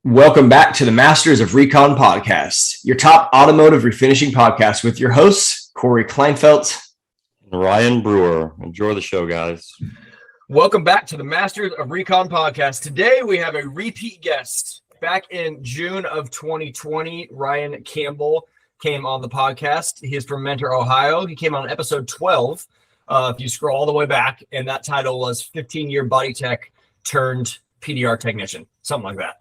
Welcome back to the Masters of Recon podcast, your top automotive refinishing podcast with your hosts, Corey Kleinfeld and Ryan Brewer. Enjoy the show, guys. Welcome back to the Masters of Recon podcast. Today we have a repeat guest. Back in June of 2020, Ryan Campbell came on the podcast. He is from Mentor, Ohio. He came on episode 12. If you scroll all the way back, and that title was 15-year body tech turned PDR technician, something like that.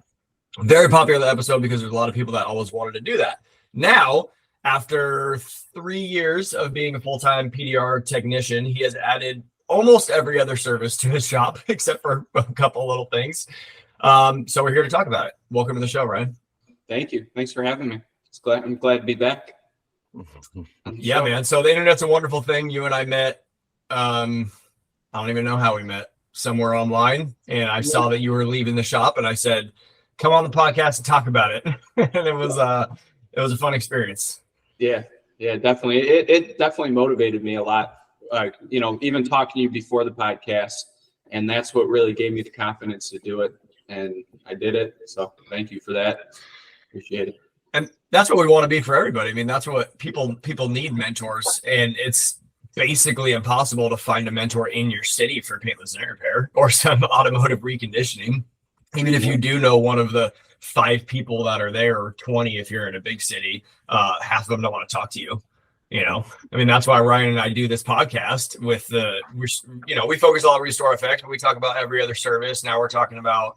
Very popular episode because there's a lot of people that always wanted to do that. Now, after 3 years of being a full-time PDR technician, he has added almost every other service to his shop, except for a couple little things. So we're here to talk about it. Welcome to the show, Ryan. Thank you. Thanks for having me. I'm glad to be back. Yeah, man. So the internet's a wonderful thing. You and I met. I don't even know how we met. Somewhere online, and I saw that you were leaving the shop, and I said, come on the podcast and talk about it. And it was a fun experience. Yeah, definitely. It definitely motivated me a lot. Even talking to you before the podcast, and that's what really gave me the confidence to do it. And I did it. So thank you for that. Appreciate it. And that's what we want to be for everybody. I mean, that's what people need mentors, and it's basically impossible to find a mentor in your city for paintless and repair or some automotive reconditioning. Even if you do know one of the 5 people that are there, or 20 if you're in a big city, half of them don't want to talk to you. I mean, that's why Ryan and I do this podcast with we focus on Restore Effect, but we talk about every other service. Now we're talking about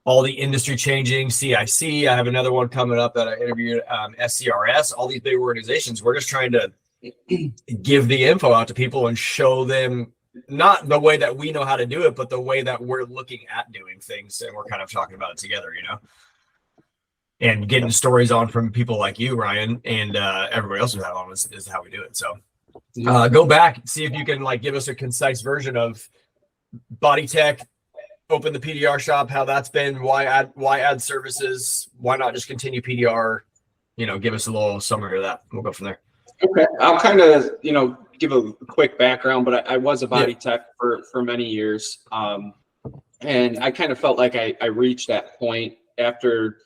all the industry changing, CIC. I have another one coming up that I interviewed, SCRS, all these big organizations. We're just trying to give the info out to people and show them not the way that we know how to do it, but the way that we're looking at doing things. And we're kind of talking about it together, and getting stories on from people like you, Ryan, and everybody else who's had on is how we do it. So go back, see if you can give us a concise version of body tech, open the PDR shop, how that's been, why add services, why not just continue PDR, give us a little summary of that. We'll go from there. Okay. I'll kind of, give a quick background, but I was a body tech for many years. And I kind of felt like I reached that point after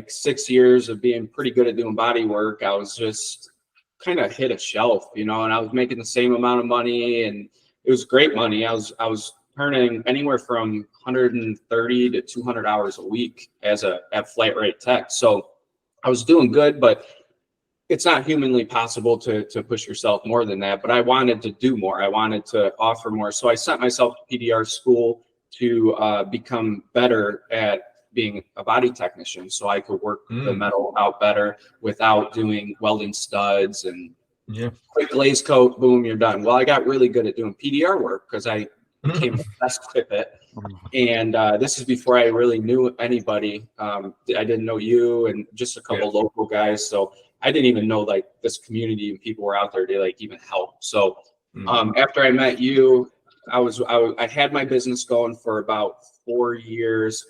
6 years of being pretty good at doing body work. I was just kind of hit a shelf, and I was making the same amount of money, and it was great money. I was earning anywhere from 130 to 200 hours a week at flat rate tech. So I was doing good, but it's not humanly possible to push yourself more than that. But I wanted to do more. I wanted to offer more. So I sent myself to PDR school to become better at being a body technician, so I could work the metal out better without doing welding studs and quick glaze coat, boom, you're done. Well, I got really good at doing PDR work because I became the best at it. And this is before I really knew anybody. I didn't know you and just a couple local guys. So I didn't even know this community and people were out there to even help. So after I met you, I had my business going for about 4 years,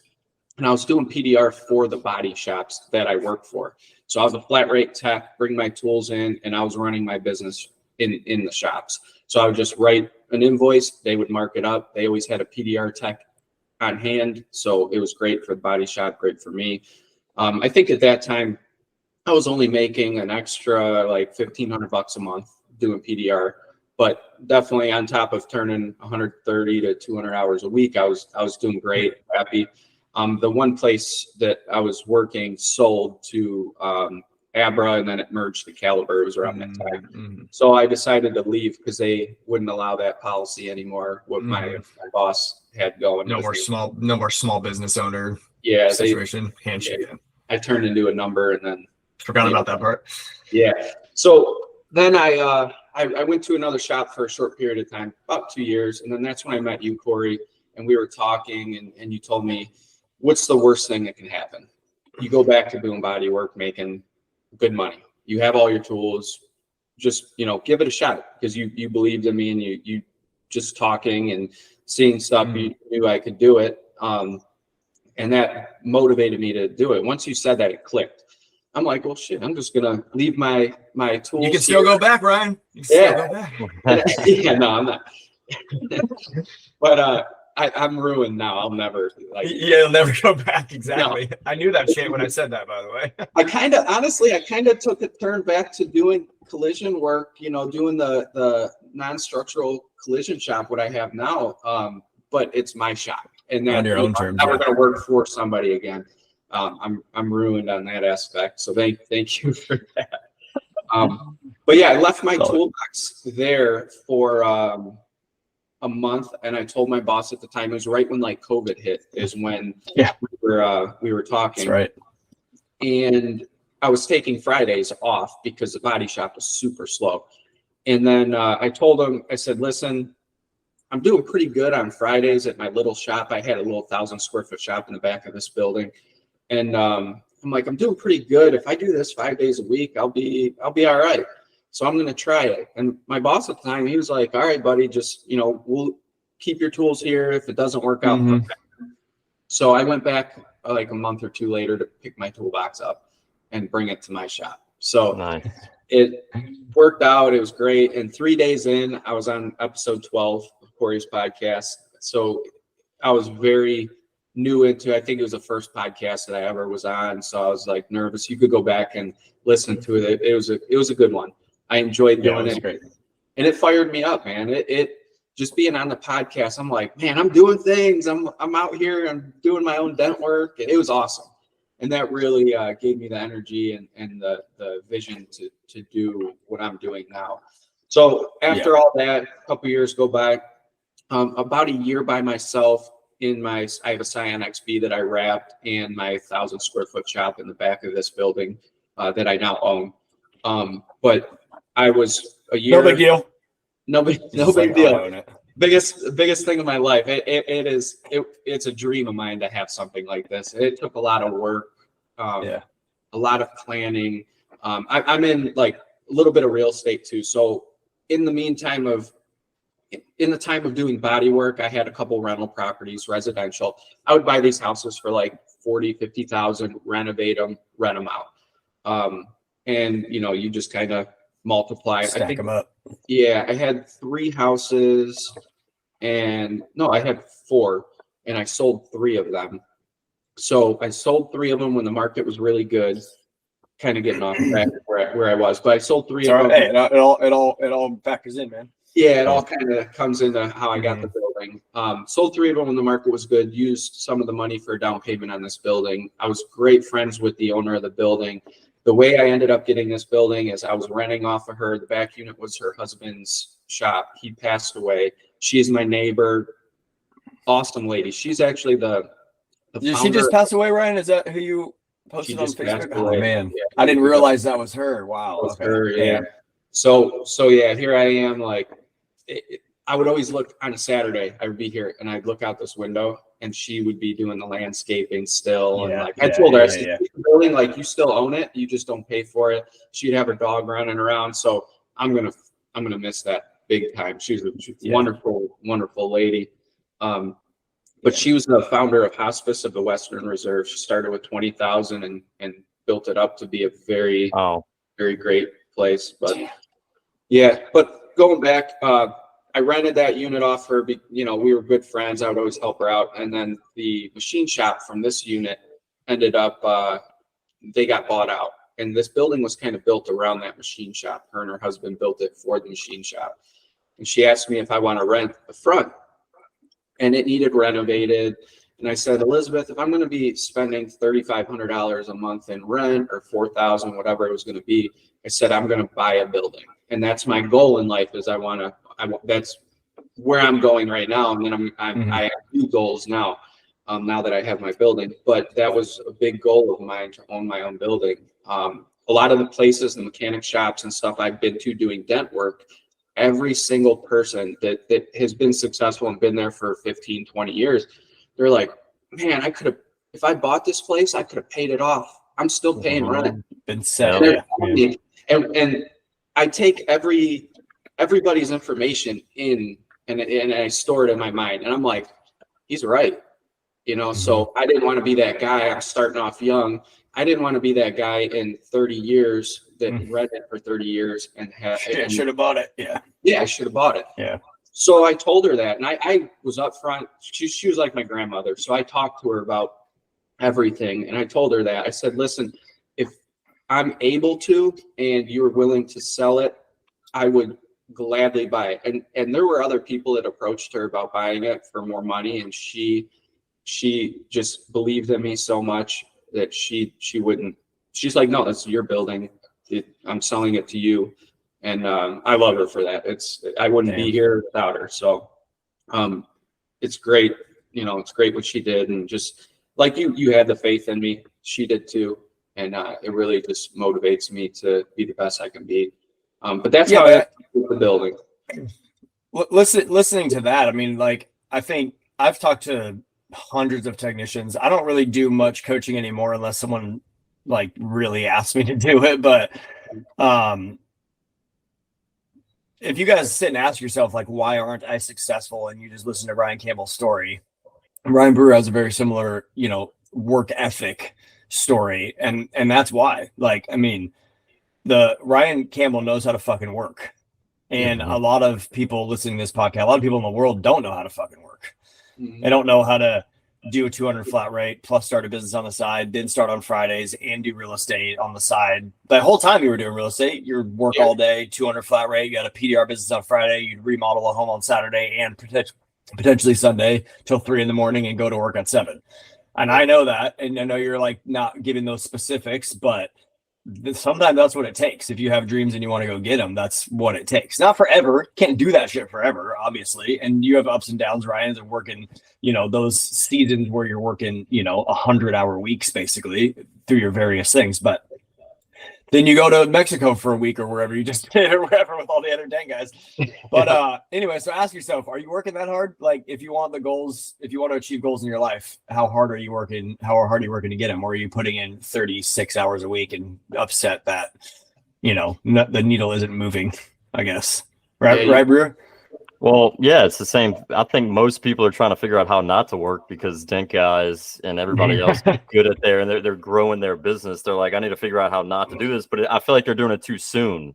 and I was doing PDR for the body shops that I work for. So I was a flat rate tech, bring my tools in, and I was running my business in the shops. So I would just write an invoice, they would mark it up. They always had a PDR tech on hand. So it was great for the body shop, great for me. I think at that time, I was only making an extra $1,500 a month doing PDR, but definitely on top of turning 130 to 200 hours a week, I was doing great, happy. The one place that I was working sold to Abra, and then it merged to Caliber. It was around that time. So I decided to leave because they wouldn't allow that policy anymore. What my boss had going. No more small business owner situation. Handshake. Yeah, I turned into a number and then forgot about that part. Yeah. So then I went to another shop for a short period of time, about 2 years. And then that's when I met you, Corey, and we were talking and you told me, what's the worst thing that can happen? You go back to doing body work, making good money. You have all your tools, just, give it a shot because you believed in me and you just talking and seeing stuff, you knew I could do it. And that motivated me to do it. Once you said that, it clicked. I'm like, well, shit, I'm just going to leave my tools. You can still go back, Ryan. You can still go back. Yeah, no, I'm not. But I'm ruined now. I'll never You'll never go back. Exactly. No. I knew that shit when I said that, by the way. I kind of took a turn back to doing collision work, doing the non-structural collision shop, what I have now. But it's my shop, and that On your own terms, I'm never going to work for somebody again. I'm ruined on that aspect. So thank you for that. But yeah, I left my toolbox there for a month, and I told my boss at the time, it was right when like COVID hit, is when we were talking. That's right. And I was taking Fridays off because the body shop was super slow. And then I told him, I said, listen, I'm doing pretty good on Fridays at my little shop. I had a little 1,000 square foot shop in the back of this building. And I'm like, I'm doing pretty good. If I do this 5 days a week, I'll be all right. So I'm going to try it. And my boss at the time, he was like, all right, buddy, just, we'll keep your tools here. If it doesn't work out. Mm-hmm. So I went back like a month or two later to pick my toolbox up and bring it to my shop. So Nice. It worked out. It was great. And 3 days in, I was on episode 12 of Corey's podcast. So I was very new into, I think it was the first podcast that I ever was on. So I was like nervous. You could go back and listen to it. It was a good one. I enjoyed doing it. Great. And it fired me up, man. It just being on the podcast, I'm like, man, I'm doing things. I'm out here. I'm doing my own dent work. It was awesome. And that really gave me the energy and the vision to do what I'm doing now. So after all that, a couple years go by, about a year by myself I have a Scion XB that I wrapped and my 1,000 square foot shop in the back of this building that I now own. But I was a year. No big deal. No big deal. Biggest thing in my life. It's a dream of mine to have something like this. It took a lot of work, a lot of planning. I'm in like a little bit of real estate too. So in the time of doing body work, I had a couple rental properties, residential. I would buy these houses for like 40, 50,000, renovate them, rent them out. And you just kind of multiply. Stack them up. Yeah, I had 3 houses, I had 4, and I sold 3 of them. So I sold 3 of them when the market was really good. Kind of getting off track where I was, but I sold 3 of them. Hey, it all factors in, man. Yeah, it all kind of comes into how I got the building. Sold 3 of them when the market was good. Used some of the money for a down payment on this building. I was great friends with the owner of the building. The way I ended up getting this building is I was renting off of her. The back unit was her husband's shop. He passed away. She's my neighbor. Awesome lady. She's actually the Did she just pass away, Ryan? Is that who you posted on Facebook? Oh man, yeah. I didn't realize that was her. Wow. Was her, yeah. So yeah, here I am. Like, I would always look on a Saturday. I would be here and I'd look out this window, and she would be doing the landscaping still. And I told her, I said, the building, like, you still own it, you just don't pay for it. She'd have her dog running around. So I'm gonna miss that big time. She's a wonderful, wonderful lady. But she was the founder of Hospice of the Western Reserve. She started with 20,000 and built it up to be a very, very great place. But but going back, I rented that unit off her. We were good friends. I would always help her out. And then the machine shop from this unit ended up, they got bought out. And this building was kind of built around that machine shop. Her and her husband built it for the machine shop. And she asked me if I want to rent the front. And it needed renovated. And I said, Elizabeth, if I'm going to be spending $3,500 a month in rent or $4,000, whatever it was going to be, I said, I'm going to buy a building. And that's my goal in life is that's where I'm going right now. And then I have 2 goals now, now that I have my building. But that was a big goal of mine, to own my own building. A lot of the places, the mechanic shops and stuff I've been to doing dent work, every single person that has been successful and been there for 15, 20 years, they're like, man, if I bought this place, I could have paid it off. I'm still paying rent. Been set. And I take everybody's information in and I store it in my mind. And I'm like, he's right. So I didn't want to be that guy. I'm starting off young. I didn't want to be that guy in 30 years that read it for 30 years and should have bought it. Yeah, I should have bought it. Yeah. So I told her that, and I was upfront. She was like my grandmother, so I talked to her about everything, and I told her that. I said, listen, if I'm able to and you're willing to sell it, I would gladly buy it. And there were other people that approached her about buying it for more money, and she just believed in me so much that she wouldn't. She's like, no, that's your building. I'm selling it to you. And I love her for that. I wouldn't be here without her. So it's great. It's great what she did. And just like you had the faith in me, she did too. And it really just motivates me to be the best I can be. But that's how I with the building. Listening to that, I mean, like, I think I've talked to hundreds of technicians. I don't really do much coaching anymore unless someone like really asks me to do it. But if you guys sit and ask yourself, like, why aren't I successful? And you just listen to Ryan Campbell's story. Ryan Brewer has a very similar, work ethic story. And that's why, like, I mean, the Ryan Campbell knows how to fucking work. And a lot of people listening to this podcast, a lot of people in the world don't know how to fucking work. They don't know how to do a 200 flat rate plus start a business on the side, then start on Fridays and do real estate on the side. The whole time you were doing real estate, you work all day, 200 flat rate, you got a PDR business on Friday, you'd remodel a home on Saturday and potentially Sunday till 3 a.m. and go to work at 7. And I know that. And I know you're like not giving those specifics, but sometimes that's what it takes. If you have dreams and you want to go get them, that's what it takes. Not forever. Can't do that shit forever, obviously. And you have ups and downs, Ryan, and working, those seasons where you're working, 100-hour weeks basically through your various things. But then you go to Mexico for a week or wherever you just did or wherever with all the other dang guys. But anyway, so ask yourself, are you working that hard? Like, if you want to achieve goals in your life, how hard are you working? How hard are you working to get them? Or are you putting in 36 hours a week and upset that, the needle isn't moving, I guess. Right, right, Brewer? Well, yeah, it's the same. I think most people are trying to figure out how not to work because dent guys and everybody else is good at there, and they're growing their business. They're like, I need to figure out how not to do this, but I feel like they're doing it too soon.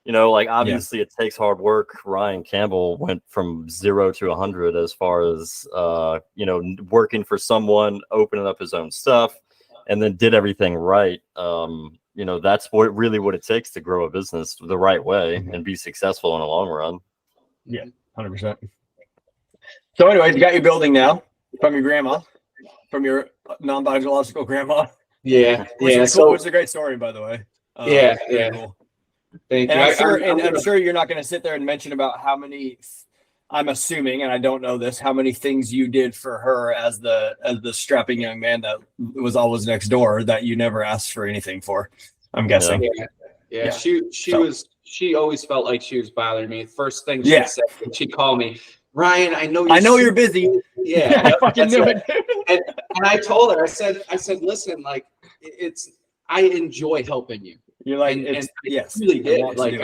Like obviously it takes hard work. Ryan Campbell went from 0 to 100 as far as working for someone, opening up his own stuff, and then did everything right. That's what it takes to grow a business the right way and be successful in the long run. Yeah, 100%. So anyways, you got your building now from your grandma, from your non-biological grandma. Yeah. So it's a great story, by the way. Cool. Thank you. I'm sure you're not going to sit there and mention about how many, I'm assuming, and I don't know this, how many things you did for her as the strapping young man that was always next door that you never asked for anything for, I'm guessing. Yeah. She always felt like she was bothering me. First thing she said when she called me, Ryan, I know you're busy. Yeah, I fucking knew it. And I told her, I said, listen, like I enjoy helping you. You're like, and I really did. Like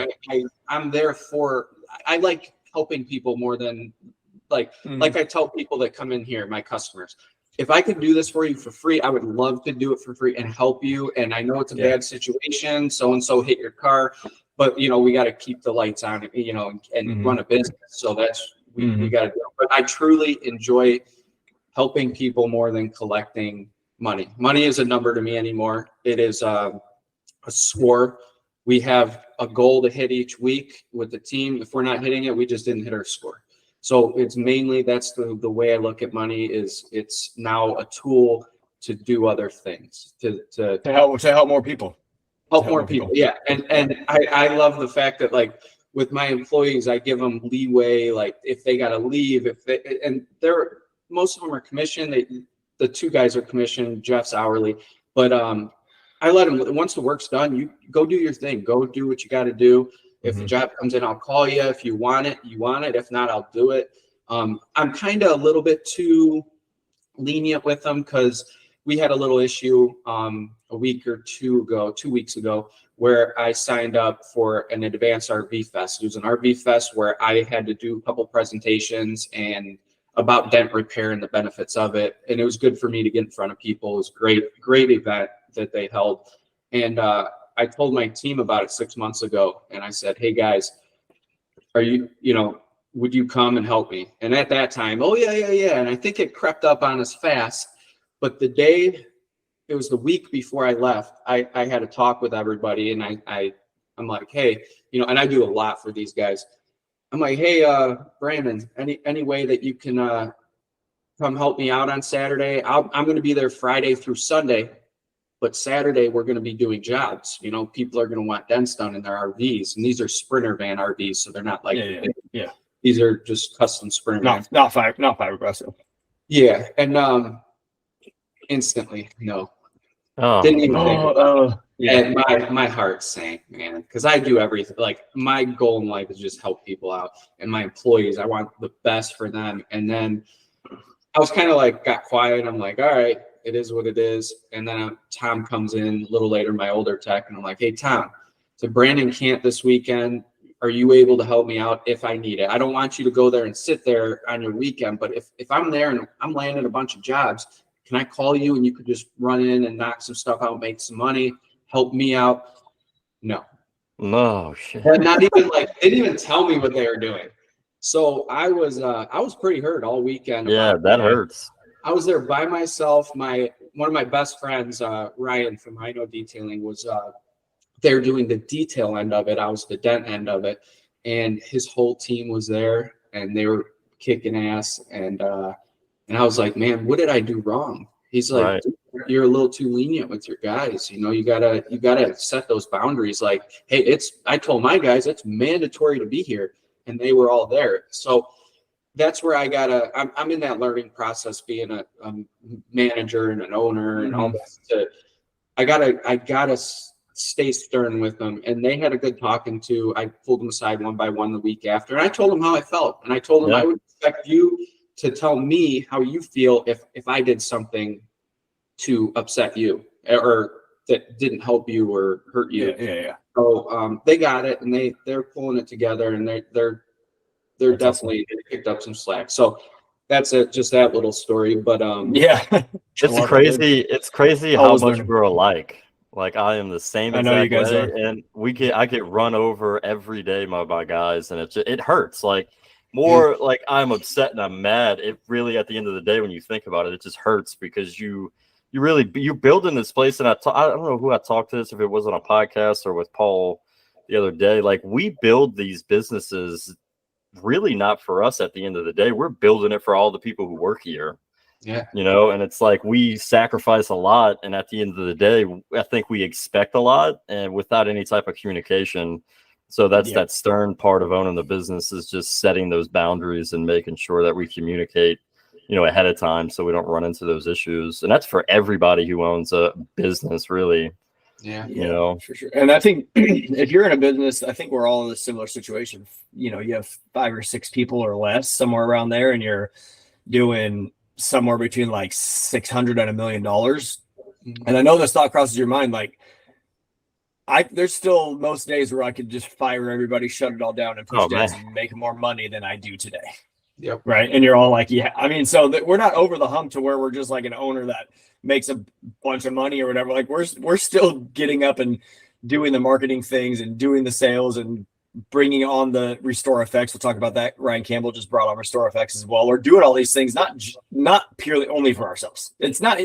I'm there for. I like helping people more than like I tell people that come in here, my customers. If I could do this for you for free, I would love to do it for free and help you. And I know it's a bad situation. So-and-so hit your car, but we got to keep the lights on, and run a business. So that's, we got to do it. But I truly enjoy helping people more than collecting money. Money is a number to me anymore. It is a score. We have a goal to hit each week with the team. If we're not hitting it, we just didn't hit our score. So it's mainly, that's the way I look at money, is it's now a tool to do other things, to help more people. Help more people. Yeah. And I love the fact that, like, with my employees, I give them leeway, like if they got to leave, and most of them are commissioned. The 2 guys are commissioned, Jeff's hourly, but I let them, once the work's done, you go do your thing, go do what you got to do. If the job comes in, I'll call you. If you want it, you want it. If not, I'll do it. I'm kind of a little bit too lenient with them because we had a little issue a week or 2 weeks ago, where I signed up for an advanced RV fest. It was an RV fest where I had to do a couple presentations and about dent repair and the benefits of it. And it was good for me to get in front of people. It was great event that they held. And I told my team about it 6 months ago, and I said, hey guys, are you would you come and help me? And at that time, oh yeah. And I think it crept up on us fast. But it was the week before I left, I had a talk with everybody, and I'm like, hey, and I do a lot for these guys. I'm like, hey, Brandon, any way that you can come help me out on Saturday? I'm going to be there Friday through Sunday, but Saturday we're going to be doing jobs. People are going to want dents done in their RVs, and these are Sprinter van RVs, so they're not like these are just custom Sprinter vans. Not fiberglass. Yeah, and instantly no. Didn't even think and my heart sank, man, because I do everything. Like, my goal in life is just help people out, and my employees, I want the best for them. And then I was kind of like, got quiet. I'm like, all right, it is what it is. And then Tom comes in a little later, my older tech, and I'm like, hey, Tom, so Brandon can't this weekend. Are you able to help me out if I need it? I don't want you to go there and sit there on your weekend, but if I'm there and I'm landing a bunch of jobs, can I call you and you could just run in and knock some stuff out, make some money, help me out? No shit. Not even they didn't even tell me what they were doing. So I was pretty hurt all weekend. Yeah, that hurts. I was there by myself. One of my best friends, Ryan from Rhino Detailing, was there doing the detail end of it. I was the dent end of it, and his whole team was there, and they were kicking ass. And I was like, man, what did I do wrong? He's like, right. You're a little too lenient with your guys. You gotta set those boundaries. Like, hey, I told my guys it's mandatory to be here, and they were all there. So that's where I'm in that learning process, being a manager and an owner and all this. I gotta stay stern with them. And they had a good talking to. I pulled them aside one by one the week after, and I told them how I felt. And I told them I would expect you to tell me how you feel if I did something to upset you or that didn't help you or hurt you. Yeah. So they got it, and they're pulling it together, and they're definitely picked up some slack. So that's it, just that little story. But it's crazy. It's crazy how much we're alike. Like, I am the same exact I know you guys way, are. and I get run over every day by my guys, and it hurts. Like, more like I'm upset and I'm mad. It really, at the end of the day, when you think about it, it just hurts because you're building this place. And I don't know who I talked to this, if it was on a podcast or with Paul the other day. Like, we build these businesses really not for us at the end of the day. We're building it for all the people who work here. Yeah. And it's like we sacrifice a lot. And at the end of the day, I think we expect a lot, and without any type of communication. So that's that stern part of owning the business, is just setting those boundaries and making sure that we communicate, ahead of time, so we don't run into those issues. And that's for everybody who owns a business, really. Yeah, for sure. And I think if you're in a business, I think we're all in a similar situation. You have 5 or 6 people or less, somewhere around there, and you're doing somewhere between like $600 and $1 million. And I know this thought crosses your mind, like, there's still most days where I could just fire everybody, shut it all down, and push dents and make more money than I do today. Yep. Right. And you're all like, yeah. I mean, so we're not over the hump to where we're just like an owner that makes a bunch of money or whatever. Like, we're still getting up and doing the marketing things and doing the sales and bringing on the Restore Effects. We'll talk about that. Ryan Campbell just brought on Restore Effects as well. We're doing all these things, not purely only for ourselves. It's not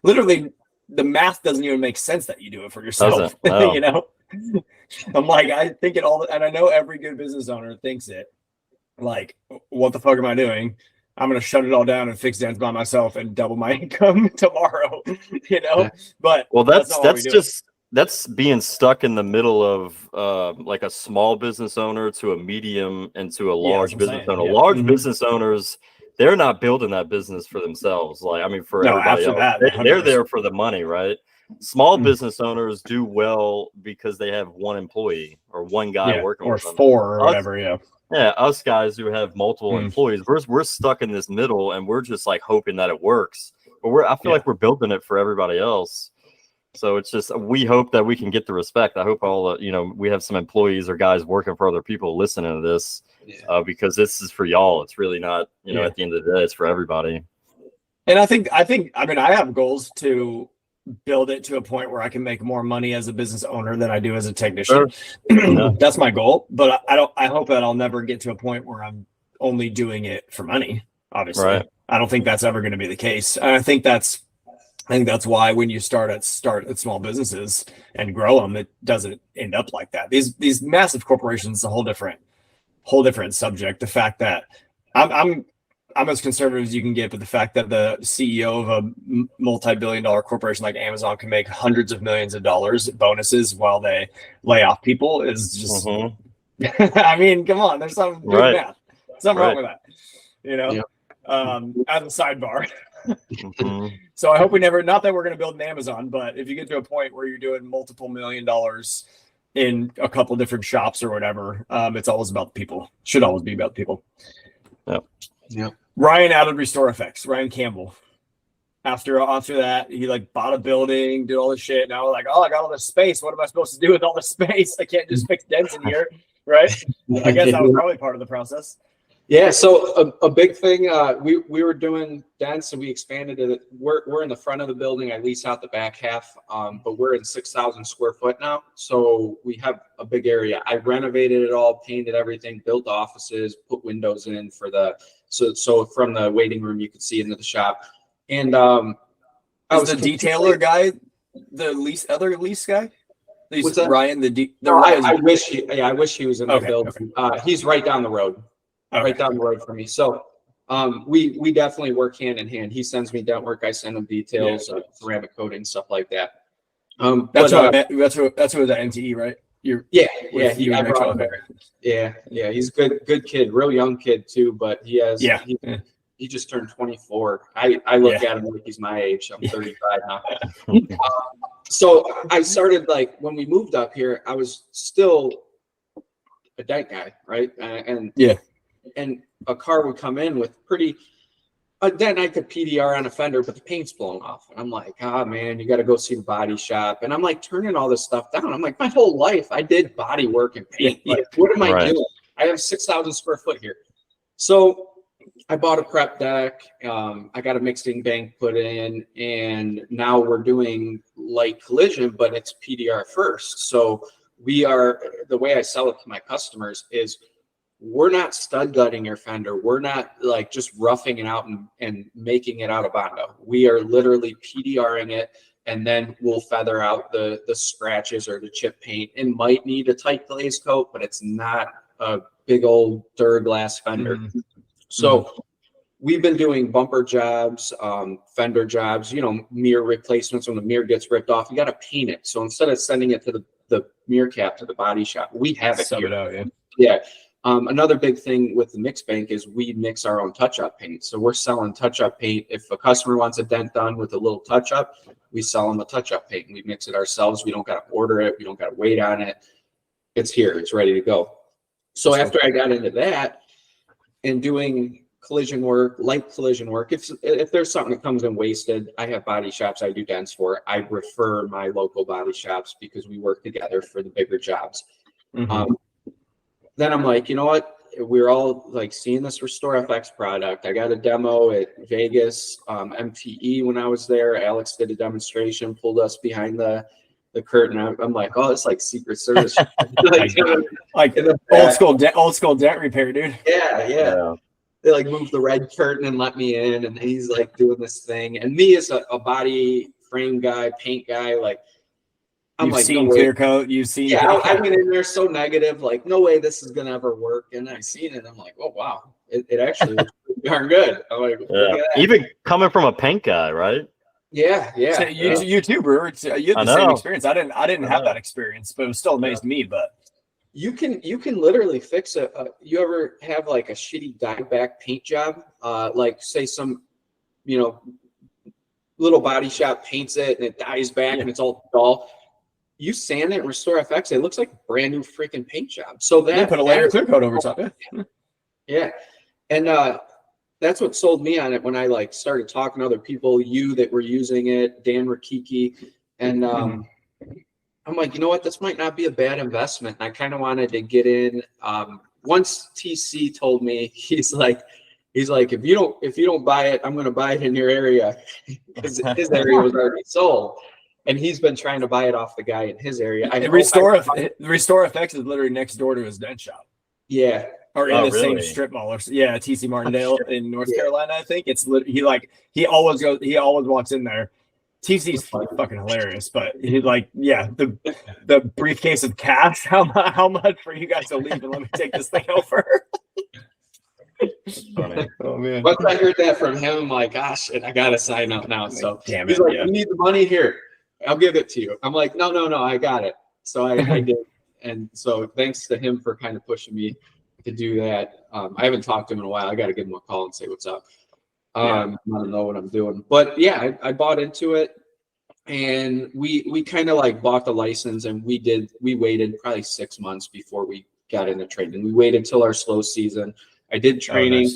literally. The math doesn't even make sense that you do it for yourself. No. I'm like, I think it all, and I know every good business owner thinks it. Like, what the fuck am I doing? I'm going to shut it all down and fix dents by myself and double my income tomorrow, But that's being stuck in the middle of like a small business owner to a medium and to a large business owner. Large business owners, they're not building that business for themselves. Like, I mean, for everybody else, they're there for the money, right? Small business owners do well because they have one employee or one guy working with them. Or 4 or whatever, Yeah, us guys who have multiple employees, we're stuck in this middle, and we're just like hoping that it works. But I feel like we're building it for everybody else. So it's just, we hope that we can get the respect. I hope we have some employees or guys working for other people listening to this, because this is for y'all. It's really not, at the end of the day, it's for everybody. And I think, I mean, I have goals to build it to a point where I can make more money as a business owner than I do as a technician. Sure. That's my goal. But I hope that I'll never get to a point where I'm only doing it for money. Obviously, Right. I don't think that's ever going to be the case. And I think that's why when you start at small businesses and grow them, it doesn't end up like that. These massive corporations is a whole different subject. The fact that I'm as conservative as you can get, but the fact that the CEO of a multi-billion-dollar corporation like Amazon can make hundreds of millions of dollars bonuses while they lay off people is just. I mean, come on. There's some good math. Something wrong with that. As a sidebar. So I hope we never. Not that we're going to build an Amazon, but if you get to a point where you're doing multiple $1 million in a couple different shops or whatever, it's always about the people. Should always be about the people. Yep. Ryan added Restore Effects. Ryan Campbell. After that, he like bought a building, did all this shit. Now I got all this space. What am I supposed to do with all this space? I can't just fix dents in here, right? I guess that was probably part of the process. Yeah, so a big thing, we were doing dents and we expanded it. We're in the front of the building. I lease out the back half, but we're in 6,000 square foot now. So we have a big area. I renovated it all, painted everything, built offices, put windows in for so from the waiting room you could see into the shop. And I was the detailer guy, the other lease guy. What's that? Ryan, I wish he was in the building. Okay. He's right down the road. Right down the road from me. So we definitely work hand in hand. He sends me dent work, I send him details, ceramic coating, stuff like that. That's what was at NTE, right? I brought him there. Yeah, he's a good kid, real young kid too, but he has he just turned 24. I look at him like he's my age. I'm 35 now. So I started like when we moved up here, I was still a dent guy, right? And a car would come in with then I could PDR on a fender, but the paint's blown off. And I'm like, man, you got to go see the body shop. And I'm like turning all this stuff down. I'm like, my whole life I did body work and paint. Like, what am I doing? I have 6,000 square foot here. So I bought a prep deck. I got a mixing bank put in, and now we're doing light collision, but it's PDR first. So the way I sell it to my customers is we're not stud gutting your fender. We're not like just roughing it out and making it out of Bondo. We are literally PDRing it, and then we'll feather out the scratches or the chip paint. It might need a tight glaze coat, but it's not a big old Duraglass fender. So we've been doing bumper jobs, fender jobs, mirror replacements. When the mirror gets ripped off, you got to paint it. So instead of sending it to the mirror cap to the body shop, we have it here. Another big thing with the mix bank is we mix our own touch-up paint. So we're selling touch-up paint. If a customer wants a dent done with a little touch-up, we sell them a touch-up paint. We mix it ourselves. We don't got to order it. We don't got to wait on it. It's here. It's ready to go. So after I got into that and doing collision work, light collision work, if there's something that comes in wasted, I have body shops I do dents for. I refer my local body shops because we work together for the bigger jobs. Then I'm like, you know what? We're all like seeing this Restore FX product. I got a demo at Vegas, MTE when I was there. Alex did a demonstration, pulled us behind the curtain. I'm like, oh, it's like Secret Service. like old school dent repair, dude. Yeah. They like moved the red curtain and let me in, and he's like doing this thing. And me as a body frame guy, paint guy, like, I'm You've seen clear coat. You've seen. Yeah, I went in there so negative, like, no way this is gonna ever work. And I seen it. I'm like, oh wow, it actually looks pretty darn good. I'm like, even coming from a paint guy, right? Yeah. So you too, Brewer. You had the same experience. I didn't have that experience, but it was still amazed me. But you can literally fix you ever have like a shitty dieback paint job? Like say some, little body shop paints it and it dies back and it's all dull. You sand it and Restore FX, it looks like a brand new freaking paint job. So that put a layer of clear coat over top. Yeah. And that's what sold me on it when I like started talking to other people, that were using it, Dan Rakiki. And I'm like, you know what, this might not be a bad investment. And I kind of wanted to get in. Once TC told me, he's like, if you don't buy it, I'm going to buy it in your area, because his area was already sold. And he's been trying to buy it off the guy in his area. Restore FX is literally next door to his dent shop. Yeah. or in Oh, the same really? strip mall. Yeah, TC Martindale in North Carolina, I think. He always walks in there. TC's fucking hilarious, but the briefcase of cash. How much for you guys to leave and let me take this thing over? Funny. Oh man. Once I heard that from him, I'm like, gosh, and I gotta sign up now. So damn he's it, like, yeah. you need the money here. I'll give it to you. I'm like, no, I got it. So I did. And so thanks to him for kind of pushing me to do that. I haven't talked to him in a while. I got to give him a call and say what's up. I don't know what I'm doing, but yeah, I bought into it, and we kind of like bought the license, and we waited probably 6 months before we got into training. We waited till our slow season. I did training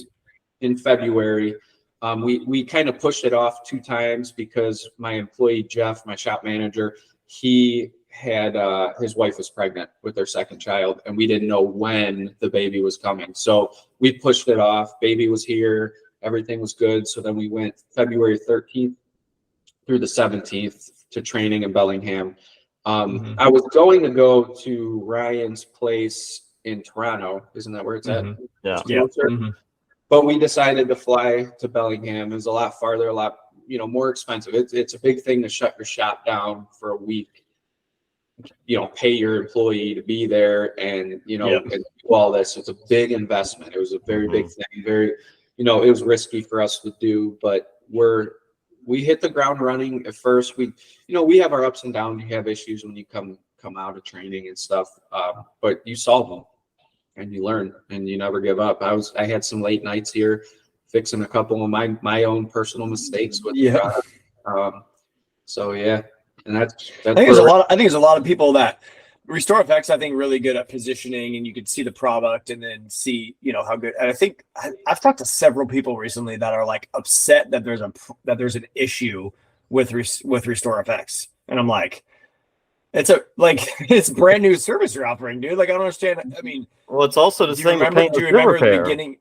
in February. We kind of pushed it off 2 times because my employee Jeff, my shop manager, he had his wife was pregnant with their second child, and we didn't know when the baby was coming, so we pushed it off. Baby was here, everything was good, so then we went February 13th through the 17th to training in Bellingham. I was going to go to Ryan's place in Toronto. Isn't that where it's at? Yeah. But we decided to fly to Bellingham. It was a lot farther, a lot more expensive. It's a big thing to shut your shop down for a week. Pay your employee to be there and and do all this. It's a big investment. It was a very big thing. Very, it was risky for us to do, but we hit the ground running. At first, we have our ups and downs. You have issues when you come out of training and stuff, but you solve them and you learn and you never give up. I had some late nights here fixing a couple of my own personal mistakes with the product. So yeah. And that's I think there's a lot of people that Restore FX, I think, really good at positioning, and you can see the product and then see, how good. And I think I've talked to several people recently that are like upset that there's an issue with Restore FX, and I'm like, it's brand new service you're offering, dude. Like, I don't understand. I mean, well, it's also the same. Do you remember the beginning?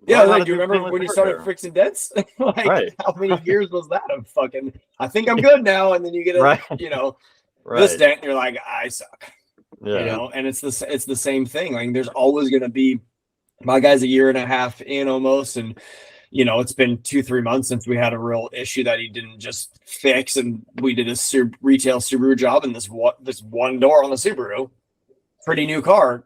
Yeah, do you remember when you started fixing dents? How many years was that of fucking, I think I'm good now, and then you get this dent, and you're like, I suck. Yeah. And it's the same thing. Like, there's always going to be, my guy's a year and a half in almost, and it's been 2-3 months since we had a real issue that he didn't just fix, and we did a retail Subaru job, and this one door on the Subaru, pretty new car,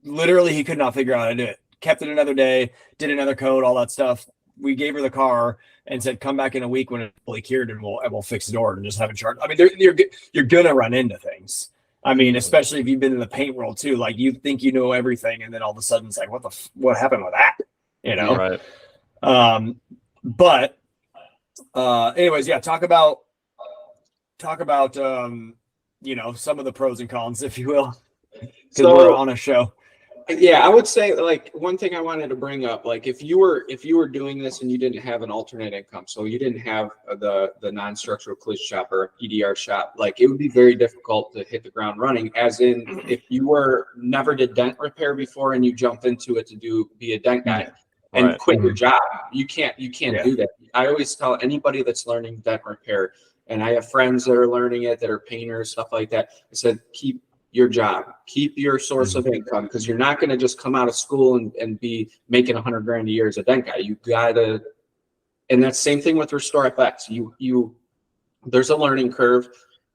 literally he could not figure out how to do it. Kept it another day, did another coat, all that stuff. We gave her the car and said, come back in a week when it's fully cured, and we'll fix the door and just have it charged. I mean, you're gonna run into things. I mean, especially if you've been in the paint world too. Like, you think you know everything, and then all of a sudden it's like, what happened with that? Right. But anyways, yeah. Talk about some of the pros and cons, if you will, because we're on a show. Yeah, I would say, like, one thing I wanted to bring up, like, if you were doing this and you didn't have an alternate income, so you didn't have the non-structural collision shop or a PDR shop, like, it would be very difficult to hit the ground running. As in, if you never did dent repair before and you jump into it to be a dent guy and quit your job, you can't do that. I always tell anybody that's learning dent repair, and I have friends that are learning it, that are painters, stuff like that, I said, keep your job, keep your source of income, because you're not going to just come out of school and be making $100,000 a year as a dent guy. You gotta, and that's same thing with Restore FX. There's a learning curve.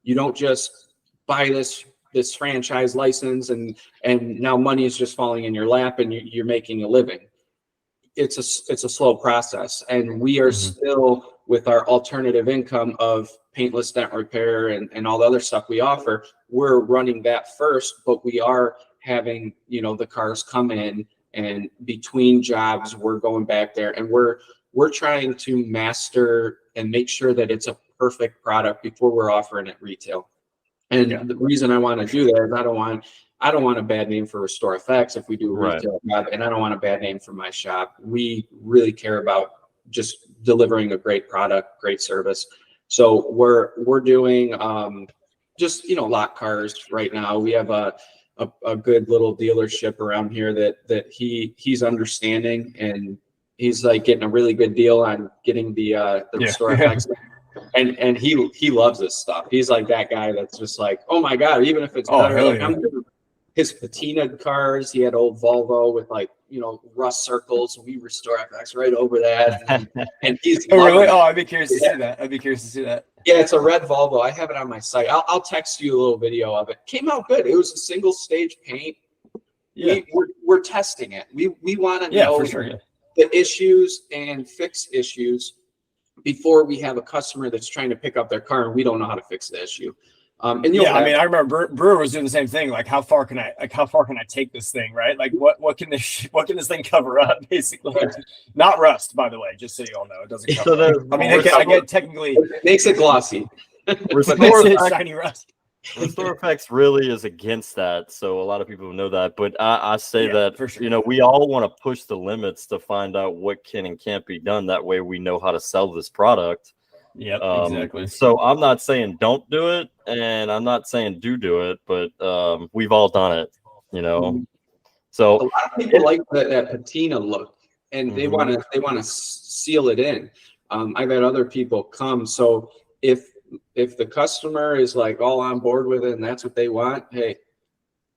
You don't just buy this franchise license and now money is just falling in your lap and you're making a living. It's a slow process, and we are still, with our alternative income of paintless dent repair and all the other stuff we offer, we're running that first, but we are having, the cars come in, and between jobs, we're going back there, and we're trying to master and make sure that it's a perfect product before we're offering it retail. And the reason I want to do that is I don't want a bad name for Restore FX if we do a retail job, and I don't want a bad name for my shop. We really care about just delivering a great product, great service. So we're doing just lot cars right now. We have a good little dealership around here that he's understanding, and he's like getting a really good deal on getting the Restore FX. And he loves this stuff. He's like that guy that's just like, oh my God, even if it's better, like, his patinaed cars. He had old Volvo with like, you know, rust circles. We restore FX right over that. And he's Oh, really? loving it. Oh, I'd be curious to see that. I'd be curious to see that. Yeah, it's a red Volvo. I have it on my site. I'll text you a little video of it. Came out good. It was a single stage paint. Yeah. We're testing it. We want to Yeah, know for sure. Yeah. the issues and fix issues before we have a customer that's trying to pick up their car and we don't know how to fix the issue. And Yeah, I mean, I remember Brewer was doing the same thing. Like, how far can I take this thing, right? Like, what can this thing cover up, basically? Not rust, by the way, just so you all know, it doesn't cover up. I mean, I get technically it makes it glossy, but it's shiny rust. Restore Effects really is against that, so a lot of people know that. But I say that for sure. You know, we all want to push the limits to find out what can and can't be done. That way, we know how to sell this product. Yep, exactly. So I'm not saying don't do it, and I'm not saying do it, but we've all done it, you know. So a lot of people like that patina look, and they want to seal it in. I've had other people come. So if the customer is like all on board with it and that's what they want, hey,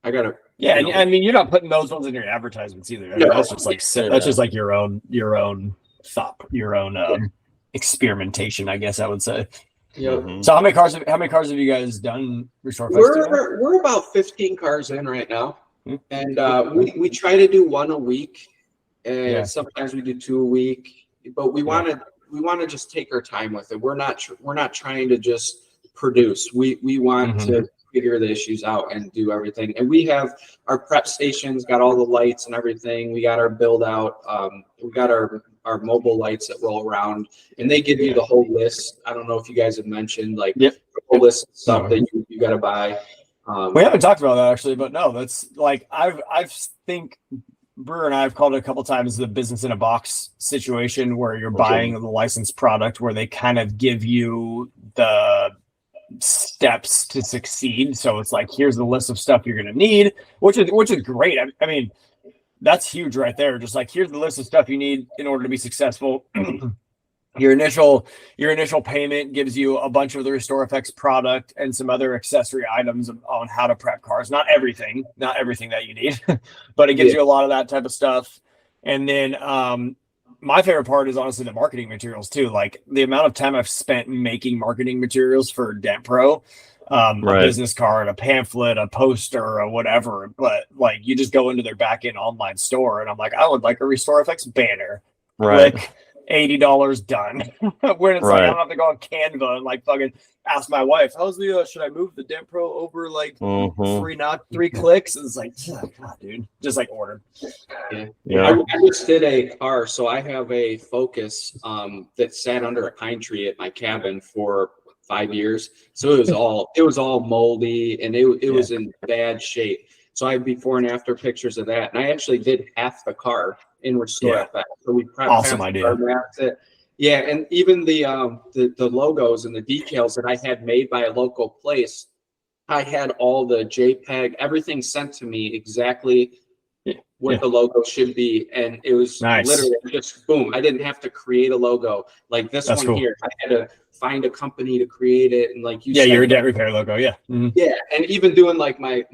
I gotta. Yeah, and I mean, you're not putting those ones in your advertisements either. I mean, that's just like just like your own thought, your own experimentation, I guess I would say. Yeah. So how many cars have you guys done Restore Effects? We're about 15 cars in right now, and we try to do one a week, and sometimes we do 2 a week, but we want to just take our time with it. We're not trying to just produce. We want to figure the issues out and do everything. And we have our prep stations, got all the lights and everything. We got our build out. We got our mobile lights that roll around, and they give you the whole list. I don't know if you guys have mentioned like the whole list of stuff that you got to buy. We haven't talked about that actually, but no, that's like I think Brewer and I have called it a couple times the business in a box situation where you're buying the licensed product where they kind of give you the steps to succeed. So it's like, here's the list of stuff you're going to need, which is great. I mean, that's huge right there. Just like, here's the list of stuff you need in order to be successful. Your initial payment gives you a bunch of the Restore Effects product and some other accessory items on how to prep cars. Not everything that you need, but it gives you a lot of that type of stuff. And then my favorite part is honestly the marketing materials too. Like the amount of time I've spent making marketing materials for Dent Pro, a business card, a pamphlet, a poster, or whatever. But like, you just go into their back end online store, and I'm like, I would like a Restore Effects banner. Right. Like, $80 done. When it's like, I don't have to go on Canva and like fucking ask my wife, how's the should I move the Dent Pro over like 3 clicks? And it's like, oh, God, dude, just like order. I just did a car, so I have a Focus that sat under a pine tree at my cabin for 5 years. So it was all moldy, and it was in bad shape. So I have before and after pictures of that, and I actually did half the car in Restore Effects. So we awesome idea. Yeah, and even the logos and the decals that I had made by a local place, I had all the JPEG, everything sent to me exactly what the logo should be, and it was literally just boom. I didn't have to create a logo like this one here. I had to find a company to create it, and like you said, your Dent Repair logo, yeah, and even doing like my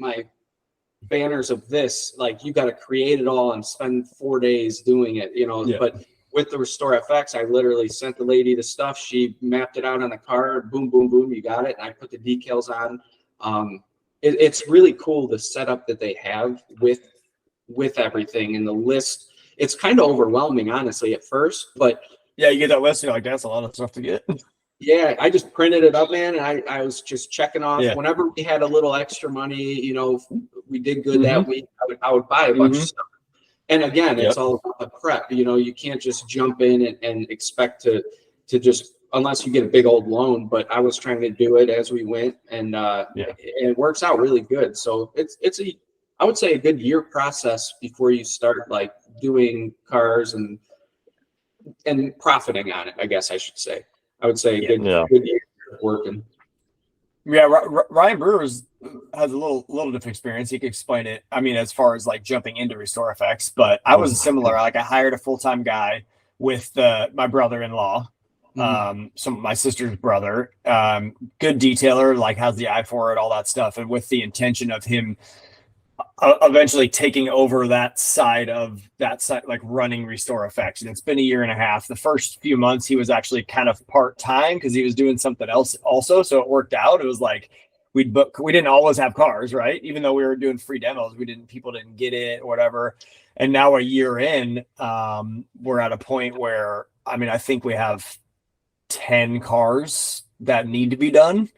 banners of this, like you got to create it all and spend 4 days doing it, you know. But with the Restore FX, I literally sent the lady the stuff. She mapped it out on the car. Boom, boom, boom. You got it. And I put the decals on. It's really cool the setup that they have with everything and the list. It's kind of overwhelming, honestly, at first. But you get that list, you're like, that's a lot of stuff to get. Yeah, I just printed it up, man, and I was just checking off. Whenever we had a little extra money, you know, we did good that week, I would buy a bunch of stuff. And again, it's all about the prep. You know, you can't just jump in and expect to just, unless you get a big old loan. But I was trying to do it as we went, and it works out really good. So I would say a good year process before you start like doing cars and profiting on it, I guess I should say. I would say good year working. Yeah, Ryan Brewer has a little different experience. He could explain it. I mean, as far as like jumping into Restore Effects, but I was similar. Like I hired a full-time guy with my brother-in-law, my sister's brother. Good detailer, like has the eye for it, all that stuff, and with the intention of him eventually taking over that side, like running Restore Effects. And it's been a year and a half. The first few months he was actually kind of part-time because he was doing something else also. So it worked out. It was like we didn't always have cars, right? Even though we were doing free demos, people didn't get it or whatever. And now a year in, we're at a point where, I mean, I think we have 10 cars that need to be done,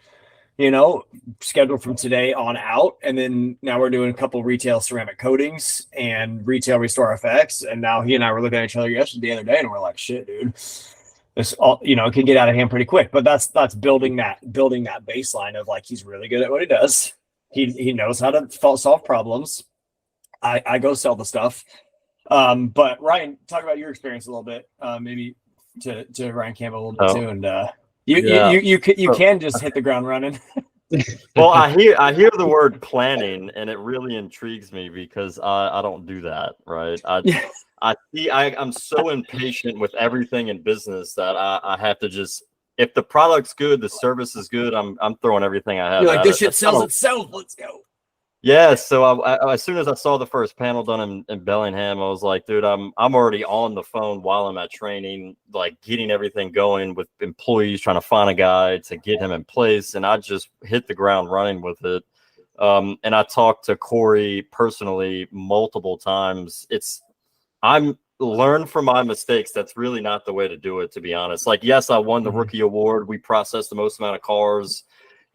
scheduled from today on out. And then now we're doing a couple retail ceramic coatings and retail Restore Effects. And now he and I were looking at each other the other day and we're like, shit, dude, this all, it can get out of hand pretty quick. But that's building that baseline of like, he's really good at what he does. He knows how to solve problems. I go sell the stuff. But Ryan, talk about your experience a little bit, maybe to Ryan Campbell a little bit too. And you can just hit the ground running. Well, I hear the word planning, and it really intrigues me because I don't do that, right? I'm so impatient with everything in business that I have to just, if the product's good, the service is good, I'm throwing everything I have. You're like, this shit sells itself. Let's go. Yeah, so I as soon as I saw the first panel done in Bellingham, I was like, dude, I'm already on the phone while I'm at training, like getting everything going with employees, trying to find a guy to get him in place, and I just hit the ground running with it. And I talked to Corey personally multiple times. I'm learned from my mistakes. That's really not the way to do it, to be honest. Like, yes, I won the rookie award. We processed the most amount of cars,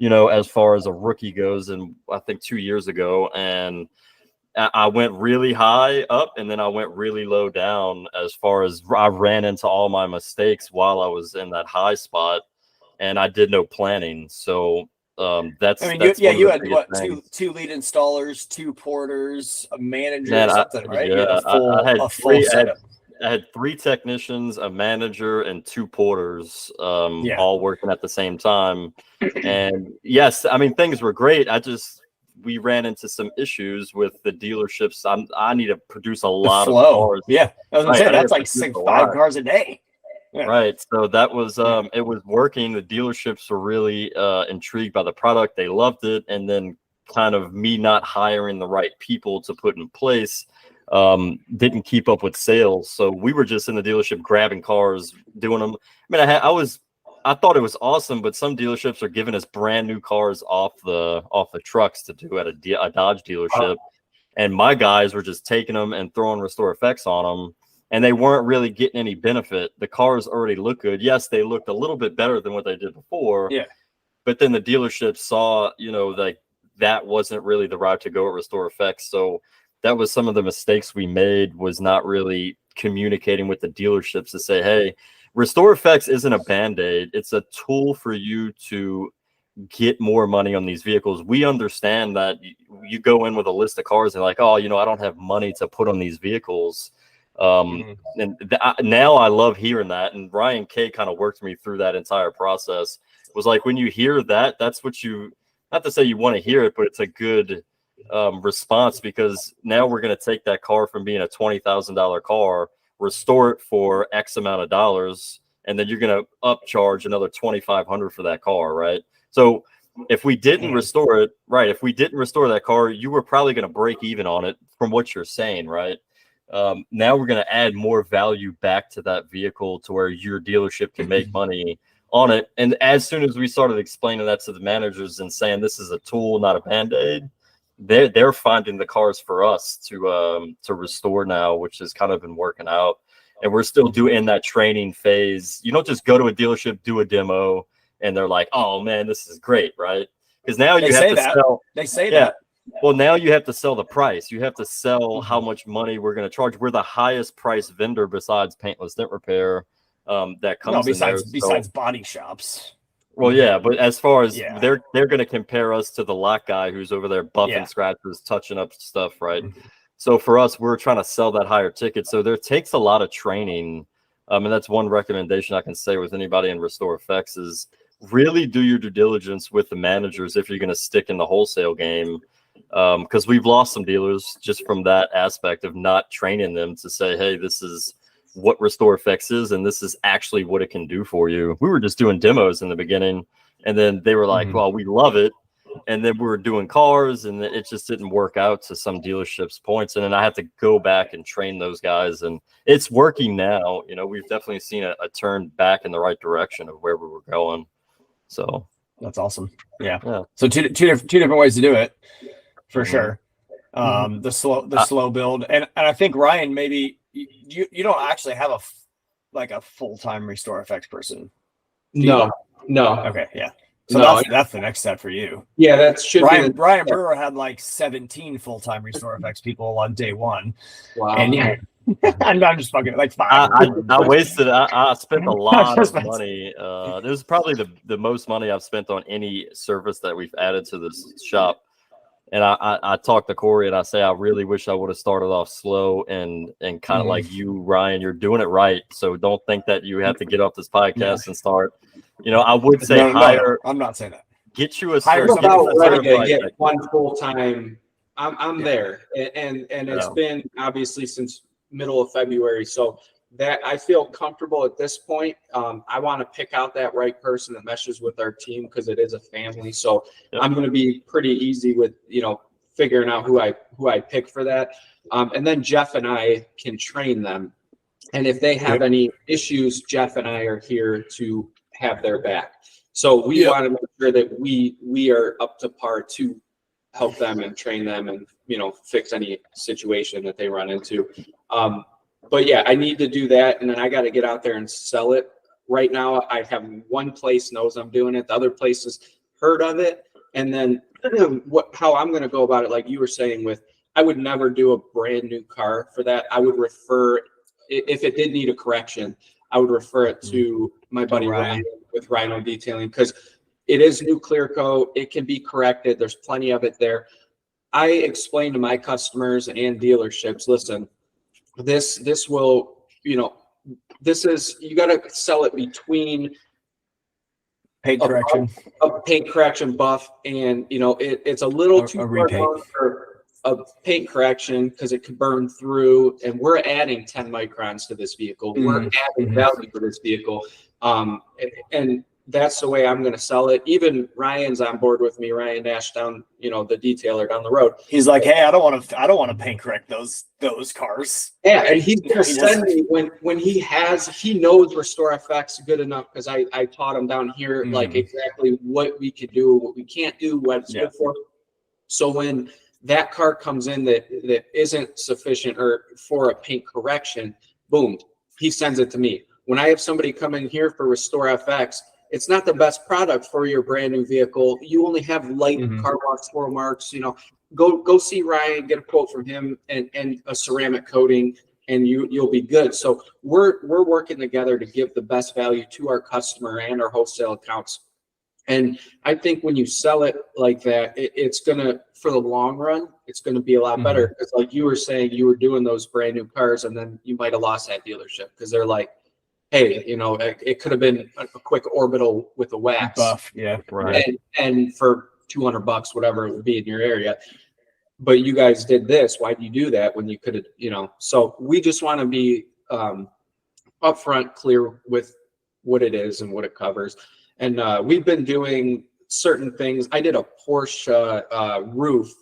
as far as a rookie goes, and I think 2 years ago, and I went really high up and then I went really low down as far as I ran into all my mistakes while I was in that high spot, and I did no planning. So that's, I mean, that's you had what, things. two lead installers, 2 porters, a manager, Man, or something, right? Yeah, I had a full setup. I had 3 technicians, a manager, and 2 porters, all working at the same time. And yes, I mean, things were great. We ran into some issues with the dealerships. I need to produce a lot of cars. Yeah, I was gonna say that's like 5 cars a day. Yeah. Right. So that was it was working. The dealerships were really intrigued by the product. They loved it. And then kind of me not hiring the right people to put in place didn't keep up with sales. So we were just in the dealership grabbing cars, doing them. I mean, I thought it was awesome, but some dealerships are giving us brand new cars off the trucks to do at a Dodge dealership. And my guys were just taking them and throwing Restore Effects on them, and they weren't really getting any benefit. The cars already look good. Yes, they looked a little bit better than what they did before. Yeah. But then the dealership saw, like that wasn't really the route to go at Restore Effects. So that was some of the mistakes we made, was not really communicating with the dealerships to say, hey, Restore Effects isn't a Band-Aid. It's a tool for you to get more money on these vehicles. We understand that you go in with a list of cars and like, oh, I don't have money to put on these vehicles. And now I love hearing that. And Ryan K kind of worked me through that entire process. It was like, when you hear that, that's what not to say you want to hear it, but it's a good response, because now we're going to take that car from being a $20,000 car, restore it for X amount of dollars, and then you're going to upcharge another $2,500 for that car, right? So if we didn't restore it, right, if we didn't restore that car, you were probably going to break even on it from what you're saying, right? Now we're going to add more value back to that vehicle to where your dealership can make money on it. And as soon as we started explaining that to the managers and saying this is a tool, not a Band-Aid, they're finding the cars for us to restore now, which has kind of been working out. And we're still doing that training phase. You don't just go to a dealership, do a demo, and they're like, oh man, this is great, right? Because now you have to sell. They say that. Well, now you have to sell the price. You have to sell how much money we're going to charge. We're the highest price vendor besides Paintless Dent Repair that comes besides body shops. Well, yeah, but as far as they're going to compare us to the lot guy who's over there buffing scratches, touching up stuff, right? So for us, we're trying to sell that higher ticket. So there takes a lot of training. And that's one recommendation I can say with anybody in Restore Effects is really do your due diligence with the managers if you're going to stick in the wholesale game. Because we've lost some dealers just from that aspect of not training them to say, hey, this is what Restore Effects is, and this is actually what it can do for you. We were just doing demos in the beginning, and then they were like, well, we love it. And then we were doing cars, and it just didn't work out to some dealerships' points. And then I had to go back and train those guys, and it's working now. You know, we've definitely seen a turn back in the right direction of where we were going. So that's awesome. Yeah. Yeah. So two different ways to do it, for sure. The slow build, and I think Ryan, maybe you don't actually have a full-time Restore FX person. No. Okay. Yeah. So No. that's the next step for you. Yeah, that should Ryan be. Brewer had like 17 full-time Restore FX people on day one. Wow. And yeah, I'm just fucking like 5. I spent a lot of money. This is probably the most money I've spent on any service that we've added to this shop. And I talked to Corey and I say, I really wish I would have started off slow and kind of like you, Ryan, you're doing it right. So don't think that you have to get off this podcast and start. You know, I would say hire. I'm not saying that. Get you a get one full time. I'm there, and it's been obviously since middle of February. So that I feel comfortable at this point. I want to pick out that right person that meshes with our team because it is a family. So I'm going to be pretty easy with, figuring out who I pick for that. And then Jeff and I can train them. And if they have any issues, Jeff and I are here to have their back. So we want to make sure that we are up to par to help them and train them and, fix any situation that they run into. But yeah, I need to do that. And then I got to get out there and sell it. Right now, I have one place knows I'm doing it. The other place has heard of it. And then how I'm going to go about it, like you were saying I would never do a brand new car for that. I would refer, if it did need a correction, I would refer it to my buddy Ryan with Rhino Detailing because it is new clear coat. It can be corrected. There's plenty of it there. I explain to my customers and dealerships, listen, this will, this is, you got to sell it between paint correction, a paint correction buff, and it's a little too far for a paint correction because it could burn through. And we're adding 10 microns to this vehicle. We're adding value for this vehicle, and that's the way I'm going to sell it. Even Ryan's on board with me. Ryan Nash down, the detailer down the road. He's like, hey, I don't want to paint correct those cars. Yeah, and he's going to send me when he knows Restore FX good enough because I taught him down here like exactly what we could do, what we can't do, what it's good for. So when that car comes in that isn't sufficient or for a paint correction, boom, he sends it to me. When I have somebody come in here for Restore FX, it's not the best product for your brand new vehicle. You only have light car wash swirl marks. Go see Ryan, get a quote from him, and a ceramic coating, and you'll be good. So we're working together to give the best value to our customer and our wholesale accounts. And I think when you sell it like that, it's gonna, for the long run, it's gonna be a lot better. Because like you were saying, you were doing those brand new cars, and then you might have lost that dealership because they're like, hey, it could have been a quick orbital with a wax buff, right? And for $200, whatever it would be in your area, but you guys did this. Why do you do that when you could have, So we just want to be upfront, clear with what it is and what it covers. And we've been doing certain things. I did a Porsche roof,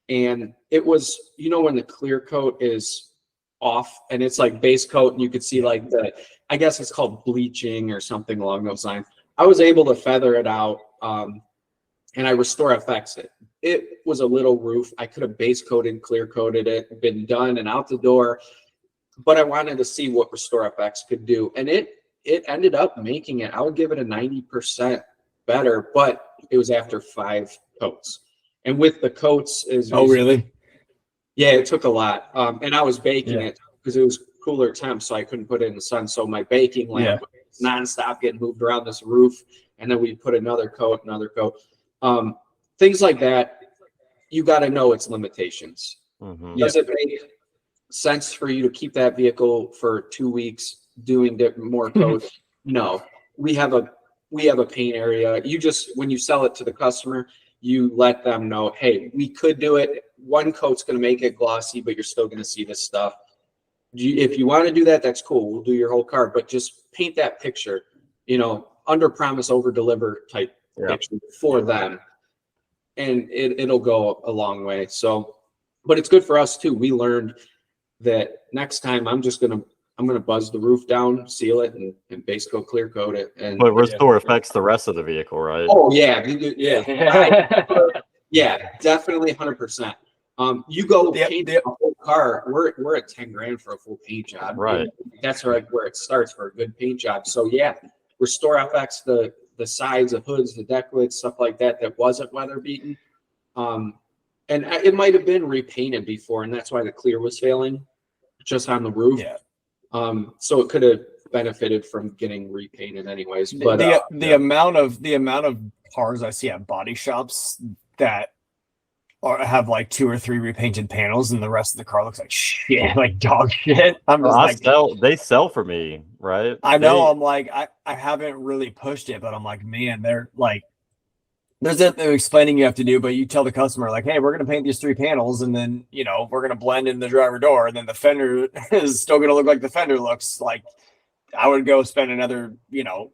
and it was, when the clear coat is off and it's like base coat, and you could see like I guess it's called bleaching or something along those lines. I was able to feather it out, and I Restore FX it. It was a little roof. I could have base coated, clear coated it, been done and out the door, but I wanted to see what Restore FX could do, and it ended up making it. I would give it a 90% better, but it was after 5 coats, and with the coats is really? Yeah, it took a lot, and I was baking it because it was cooler temps, so I couldn't put it in the sun. So my baking lamp was nonstop getting moved around this roof, and then we put another coat. Things like that, you got to know its limitations. Does it make sense for you to keep that vehicle for 2 weeks doing more coats? No, we have a paint area. When you sell it to the customer, you let them know, hey, we could do it. One coat's going to make it glossy, but you're still going to see this stuff. If you want to do that, that's cool. We'll do your whole car, but just paint that picture, under promise, over deliver type picture for them. and it'll go a long way. So, but it's good for us too. We learned that next time I'm gonna buzz the roof down, seal it, and base coat, clear coat it. And But restore affects the rest of the vehicle, right? oh yeah, Yeah. yeah, definitely 100%. You go paint a whole car, we're at 10 grand for a full paint job. Right. And that's where it starts for a good paint job. So yeah, restore FX the sides, the hoods, the deck lids, stuff like that wasn't weather beaten. And it might have been repainted before, and that's why the clear was failing just on the roof. Yeah. So it could have benefited from getting repainted anyways. But the amount of cars I see at body shops that have like 2 or 3 repainted panels, and the rest of the car looks like shit, like dog shit. I'm just they sell for me, right? I know. I'm like, I haven't really pushed it, but I'm like, man, they're like, there's that explaining you have to do, but you tell the customer like, hey, we're going to paint these 3 panels, and then, we're going to blend in the driver door, and then the fender is still going to look like the fender looks. Like, I would go spend another, $500,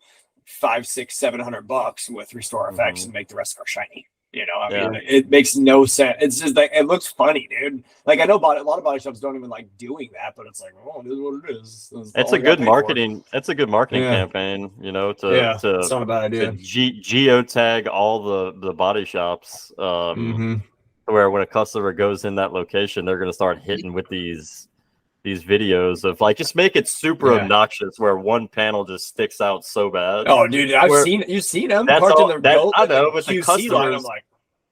$600, $700 with Restore FX and make the rest of our shiny. I mean, it makes no sense. It's just like, it looks funny, dude. Like, I know a lot of body shops don't even like doing that, but it's like, oh, it is what it is. It's a good marketing. It's a good marketing campaign, it's not a bad idea. To geotag all the body shops, where when a customer goes in that location, they're going to start hitting with these videos of like, just make it super obnoxious where one panel just sticks out so bad. Oh, dude, you've seen them. That's parked all, in their I know, but the customers,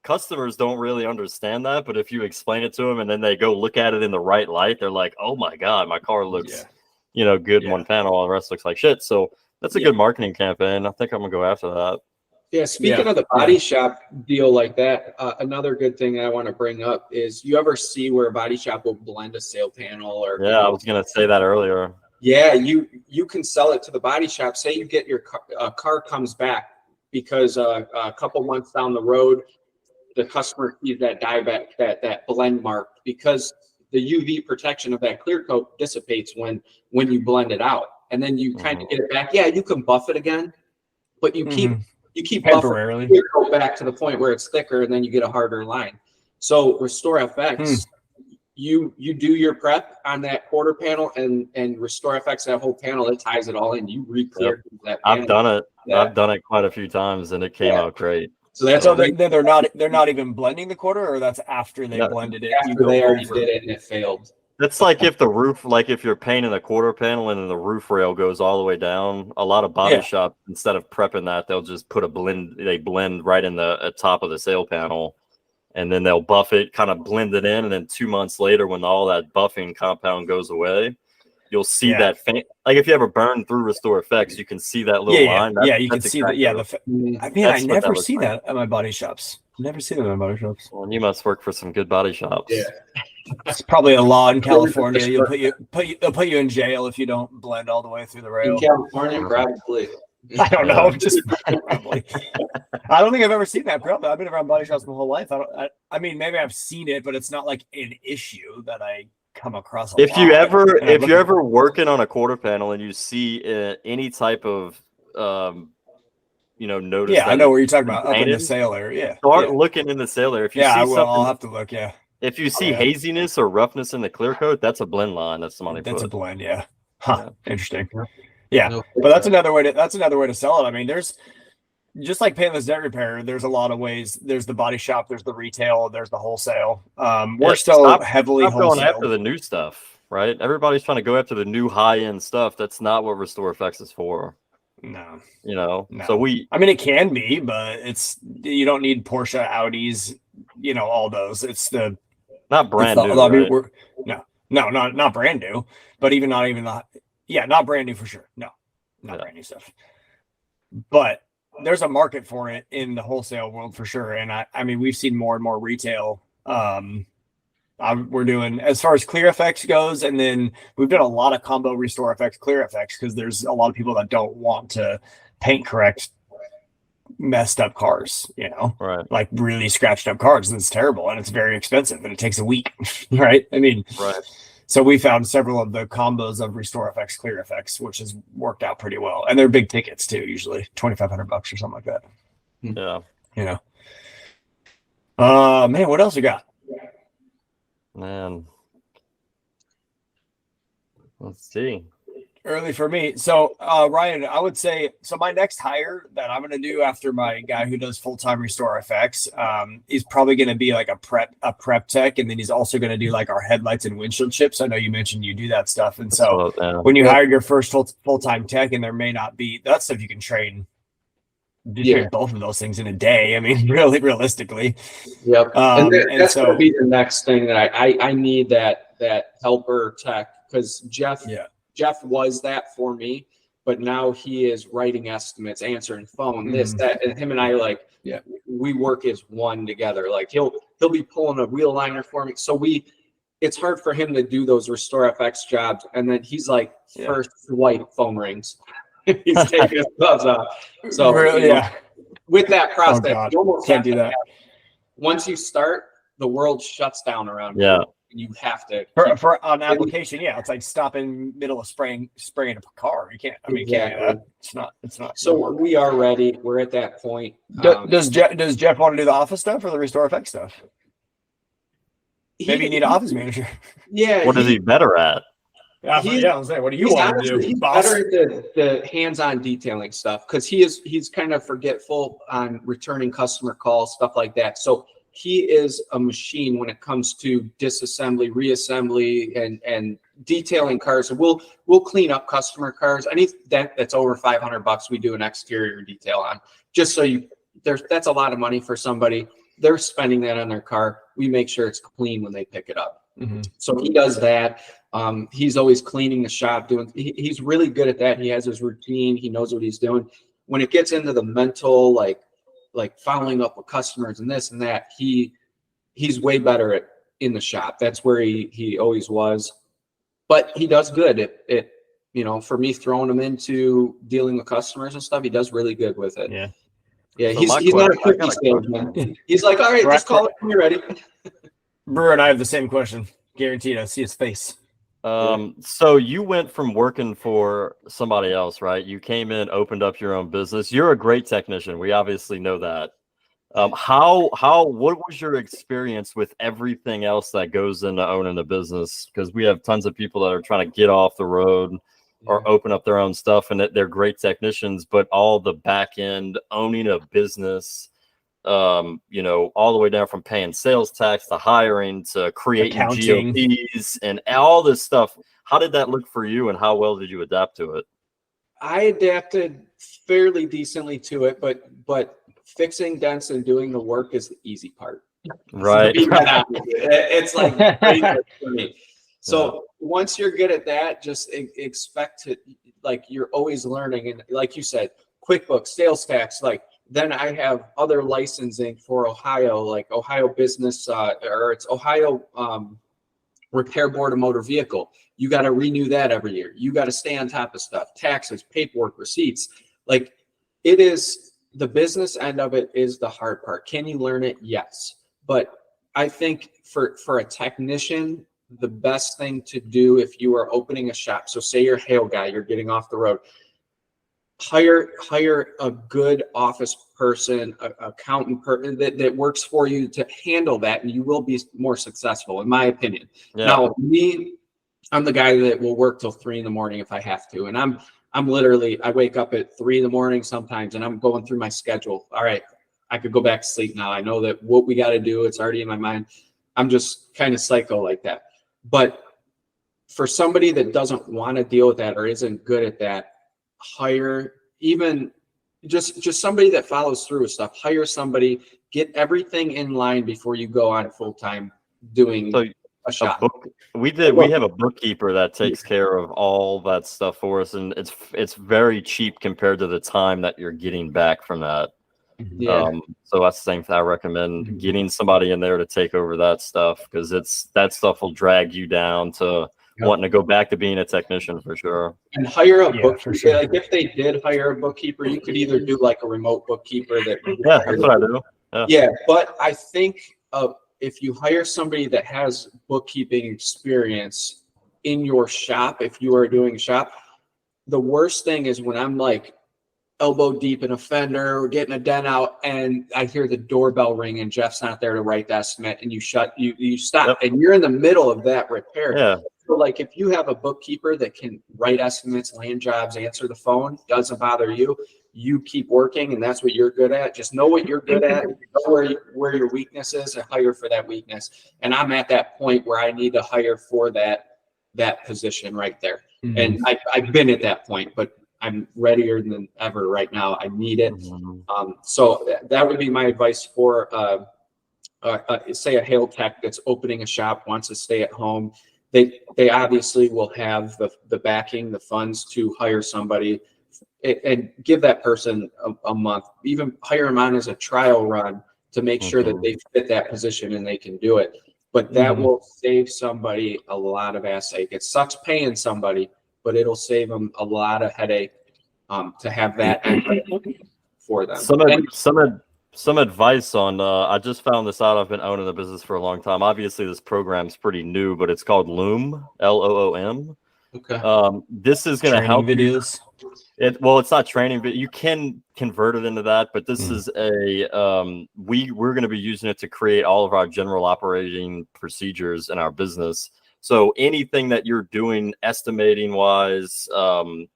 customers don't really understand that. But if you explain it to them and then they go look at it in the right light, they're like, oh my God, my car looks, good in one panel, all the rest looks like shit. So that's a good marketing campaign. I think I'm gonna go after that. Yeah, speaking of the body shop deal like that, another good thing I want to bring up is, you ever see where a body shop will blend a sail panel or? Yeah, I was gonna say that earlier. Yeah, you can sell it to the body shop. Say you get your car comes back because a couple months down the road, the customer sees that dieback, that blend mark, because the UV protection of that clear coat dissipates when you blend it out, and then you kind of get it back. Yeah, you can buff it again, but you keep temporarily buffing clear coat back to the point where it's thicker, and then you get a harder line. So Restore FX, you do your prep on that quarter panel, and Restore FX, that whole panel, it ties it all in. You re-clear that panel. I've done it. Yeah. I've done it quite a few times, and it came out great. So that's they're not even blending the quarter, or that's after they blended it. After they already did it and it failed. It's like if the roof, like if you're painting a quarter panel and then the roof rail goes all the way down, a lot of body shops, instead of prepping that, they'll just put they blend right in the top of the sail panel, and then they'll buff it, kind of blend it in, and then 2 months later, when all that buffing compound goes away, you'll see that like if you ever burn through Restore FX, you can see that little line. You can see that. Yeah, I never see that at my body shops. Never seen them in body shops. Well, you must work for some good body shops. Yeah, it's probably a law in California. They'll put you in jail if you don't blend all the way through the rail. In California, probably. I don't know. Just probably. I don't think I've ever seen that. Probably. I've been around body shops my whole life. I mean, maybe I've seen it, but it's not like an issue that I come across. If you're ever working on a quarter panel and you see any type of notice. Yeah, I know what you're talking about. Up in the sail area. Start looking in the sail area. If you see I will. I'll have to look. Yeah. If you see haziness or roughness in the clear coat, that's a blend line. That's somebody. That's a blend. Yeah. Huh. Interesting. Yeah, but that's another way to sell it. I mean, there's just like paintless dent repair. There's a lot of ways. There's the body shop. There's the retail. There's the wholesale. We're still heavily going after the new stuff, right? Everybody's trying to go after the new high end stuff. That's not what Restore FX is for. No. So I mean, it can be, but you don't need Porsche, Audis, all those. It's not brand new. Right? Not brand new, but not brand new for sure. No, not brand new stuff. But there's a market for it in the wholesale world for sure. And I mean, we've seen more and more retail. We're doing as far as Clear FX goes, and then we've done a lot of combo Restore FX, Clear FX, because there's a lot of people that don't want to paint correct messed up cars, right? Like really scratched up cars, and it's terrible, and it's very expensive, and it takes a week, right? I mean, right. So we found several of the combos of Restore FX, Clear FX, which has worked out pretty well, and they're big tickets too, usually $2,500 or something like that. Yeah, Man, what else we got? Man, let's see. Early for me. So, Ryan, I would say, so my next hire that I'm going to do after my guy who does full-time Restore FX, is probably going to be like a prep tech. And then he's also going to do like our headlights and windshield chips. I know you mentioned you do that stuff. And so when you hire your first full-time tech, and there may not be that stuff, you can train both of those things in a day. I mean, really realistically. Yep. And that's so going to be the next thing that I need that helper tech, because Jeff was that for me, but now he is writing estimates, answering phone, this, that, and him and I we work as one together. Like he'll be pulling a wheel liner for me. So it's hard for him to do those Restore FX jobs. And then he's like, first white phone rings. He's taking his gloves off. So with that process, you almost can't do that. Once you start, the world shuts down around you. You have to for an application. It's like stopping middle of spraying a car. You can't. I mean, you can't do that. It's not. So we are ready. We're at that point. Does Jeff want to do the office stuff or the Restore FX stuff? Maybe you need an office manager. Yeah. What is he better at? I'm saying, what do you want to do? He's better at the hands-on detailing stuff, because he's kind of forgetful on returning customer calls, stuff like that. So he is a machine when it comes to disassembly, reassembly, and detailing cars. So we'll clean up customer cars. Any dent that's over $500, we do an exterior detail on. Just so that's a lot of money for somebody. They're spending that on their car. We make sure it's clean when they pick it up. So he does that. He's always cleaning the shop. He's really good at that. He has his routine. He knows what he's doing. When it gets into the mental, like following up with customers and this and that, he's way better at in the shop. That's where he always was. But he does good at for me throwing him into dealing with customers and stuff. He does really good with it. Yeah. So he's not a cookie salesman. He's like, all right, just call it when you're ready. Brewer and I have the same question. Guaranteed, I see his face. So you went from working for somebody else, right? You came in, opened up your own business. You're a great technician. We obviously know that. What was your experience with everything else that goes into owning a business? Because we have tons of people that are trying to get off the road or open up their own stuff, and they're great technicians, but all the back end owning a business, all the way down from paying sales tax to hiring to creating accounting, GOPs and all this stuff. How did that look for you, and how well did you adapt to it? I adapted fairly decently to it, but fixing dents and doing the work is the easy part. Right. It's like for me. So once you're good at that, just expect to, like, you're always learning. And like you said, QuickBooks, sales tax, then I have other licensing for Ohio, like Ohio Business, or it's Ohio Repair Board of Motor Vehicle. You got to renew that every year. You got to stay on top of stuff, taxes, paperwork, receipts. Like, it is, the business end of it is the hard part. Can you learn it? Yes. But I think for a technician, the best thing to do if you are opening a shop, so say you're a hail guy, you're getting off the road, hire a good office person, accountant person that works for you to handle that, and you will be more successful, in my opinion. Now, me, I'm the guy that will work till 3 a.m. if I have to, and I'm literally, I wake up at 3 a.m. sometimes, and I'm going through my schedule. All right, I could go back to sleep now. I know that what we got to do, it's already in my mind. I'm just kind of psycho like that. But for somebody that doesn't want to deal with that or isn't good at that, hire even just somebody that follows through with stuff. Hire somebody, get everything in line before you go on full time doing a shop. We have a bookkeeper that takes care of all that stuff for us, and it's very cheap compared to the time that you're getting back from that. So that's the same thing. I recommend getting somebody in there to take over that stuff, because that stuff will drag you down to wanting to go back to being a technician for sure. And hire a bookkeeper. Sure. Like, if they did hire a bookkeeper, you could either do like a remote bookkeeper that. Yeah, that's what I do. Yeah, but I think if you hire somebody that has bookkeeping experience in your shop, if you are doing a shop, the worst thing is when I'm like, elbow deep in a fender or getting a dent out, and I hear the doorbell ring and Jeff's not there to write the estimate, and you stop and you're in the middle of that repair. Yeah. So like if you have a bookkeeper that can write estimates, land jobs, answer the phone, doesn't bother you, you keep working, and that's what you're good at. Just know what you're good at, know where your weakness is, and hire for that weakness. And I'm at that point where I need to hire for that position right there. Mm-hmm. And I've been at that point, but I'm readier than ever right now. I need it. Mm-hmm. So that would be my advice for, say, a hail tech that's opening a shop, wants to stay at home. They obviously will have the backing, the funds to hire somebody and give that person a month, even hire them on as a trial run to make sure that they fit that position and they can do it. But that will save somebody a lot of ass ache. It sucks paying somebody, but it'll save them a lot of headache to have that for them. Some advice on, I just found this out. I've been owning the business for a long time. Obviously, this program's pretty new, but it's called Loom, Loom. Okay. This is going to help videos. Well, it's not training, but you can convert it into that. But this is we're going to be using it to create all of our general operating procedures in our business. So anything that you're doing estimating wise,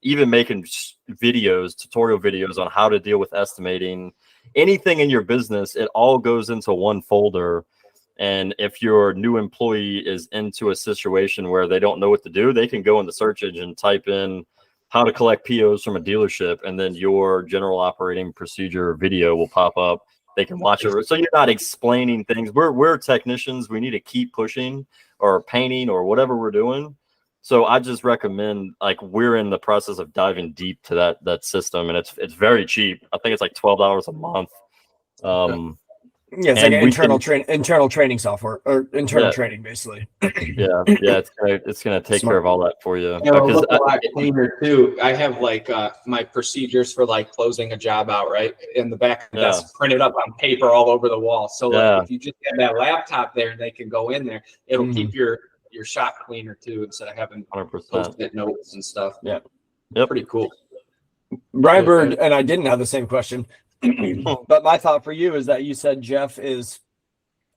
even making videos, tutorial videos on how to deal with estimating, anything in your business, it all goes into one folder. And if your new employee is into a situation where they don't know what to do, they can go in the search engine, type in how to collect POs from a dealership, and then your general operating procedure video will pop up. They can watch it. So you're not explaining things. We're technicians. We need to keep pushing or painting or whatever we're doing. So I just recommend, like, we're in the process of diving deep to that system, and it's very cheap. I think it's like $12 a month. Yeah, it's like internal training software or internal training, basically. Yeah, it's gonna take care of all that for you. It'll look a lot cleaner too. I have like my procedures for like closing a job out right in the back. That's printed up on paper all over the wall. So like, if you just have that laptop there and they can go in there, it'll keep your shop cleaner too, instead of having 100% post-it notes and stuff. Yep. Pretty cool. Brian Bird and I didn't have the same question. But my thought for you is that you said Jeff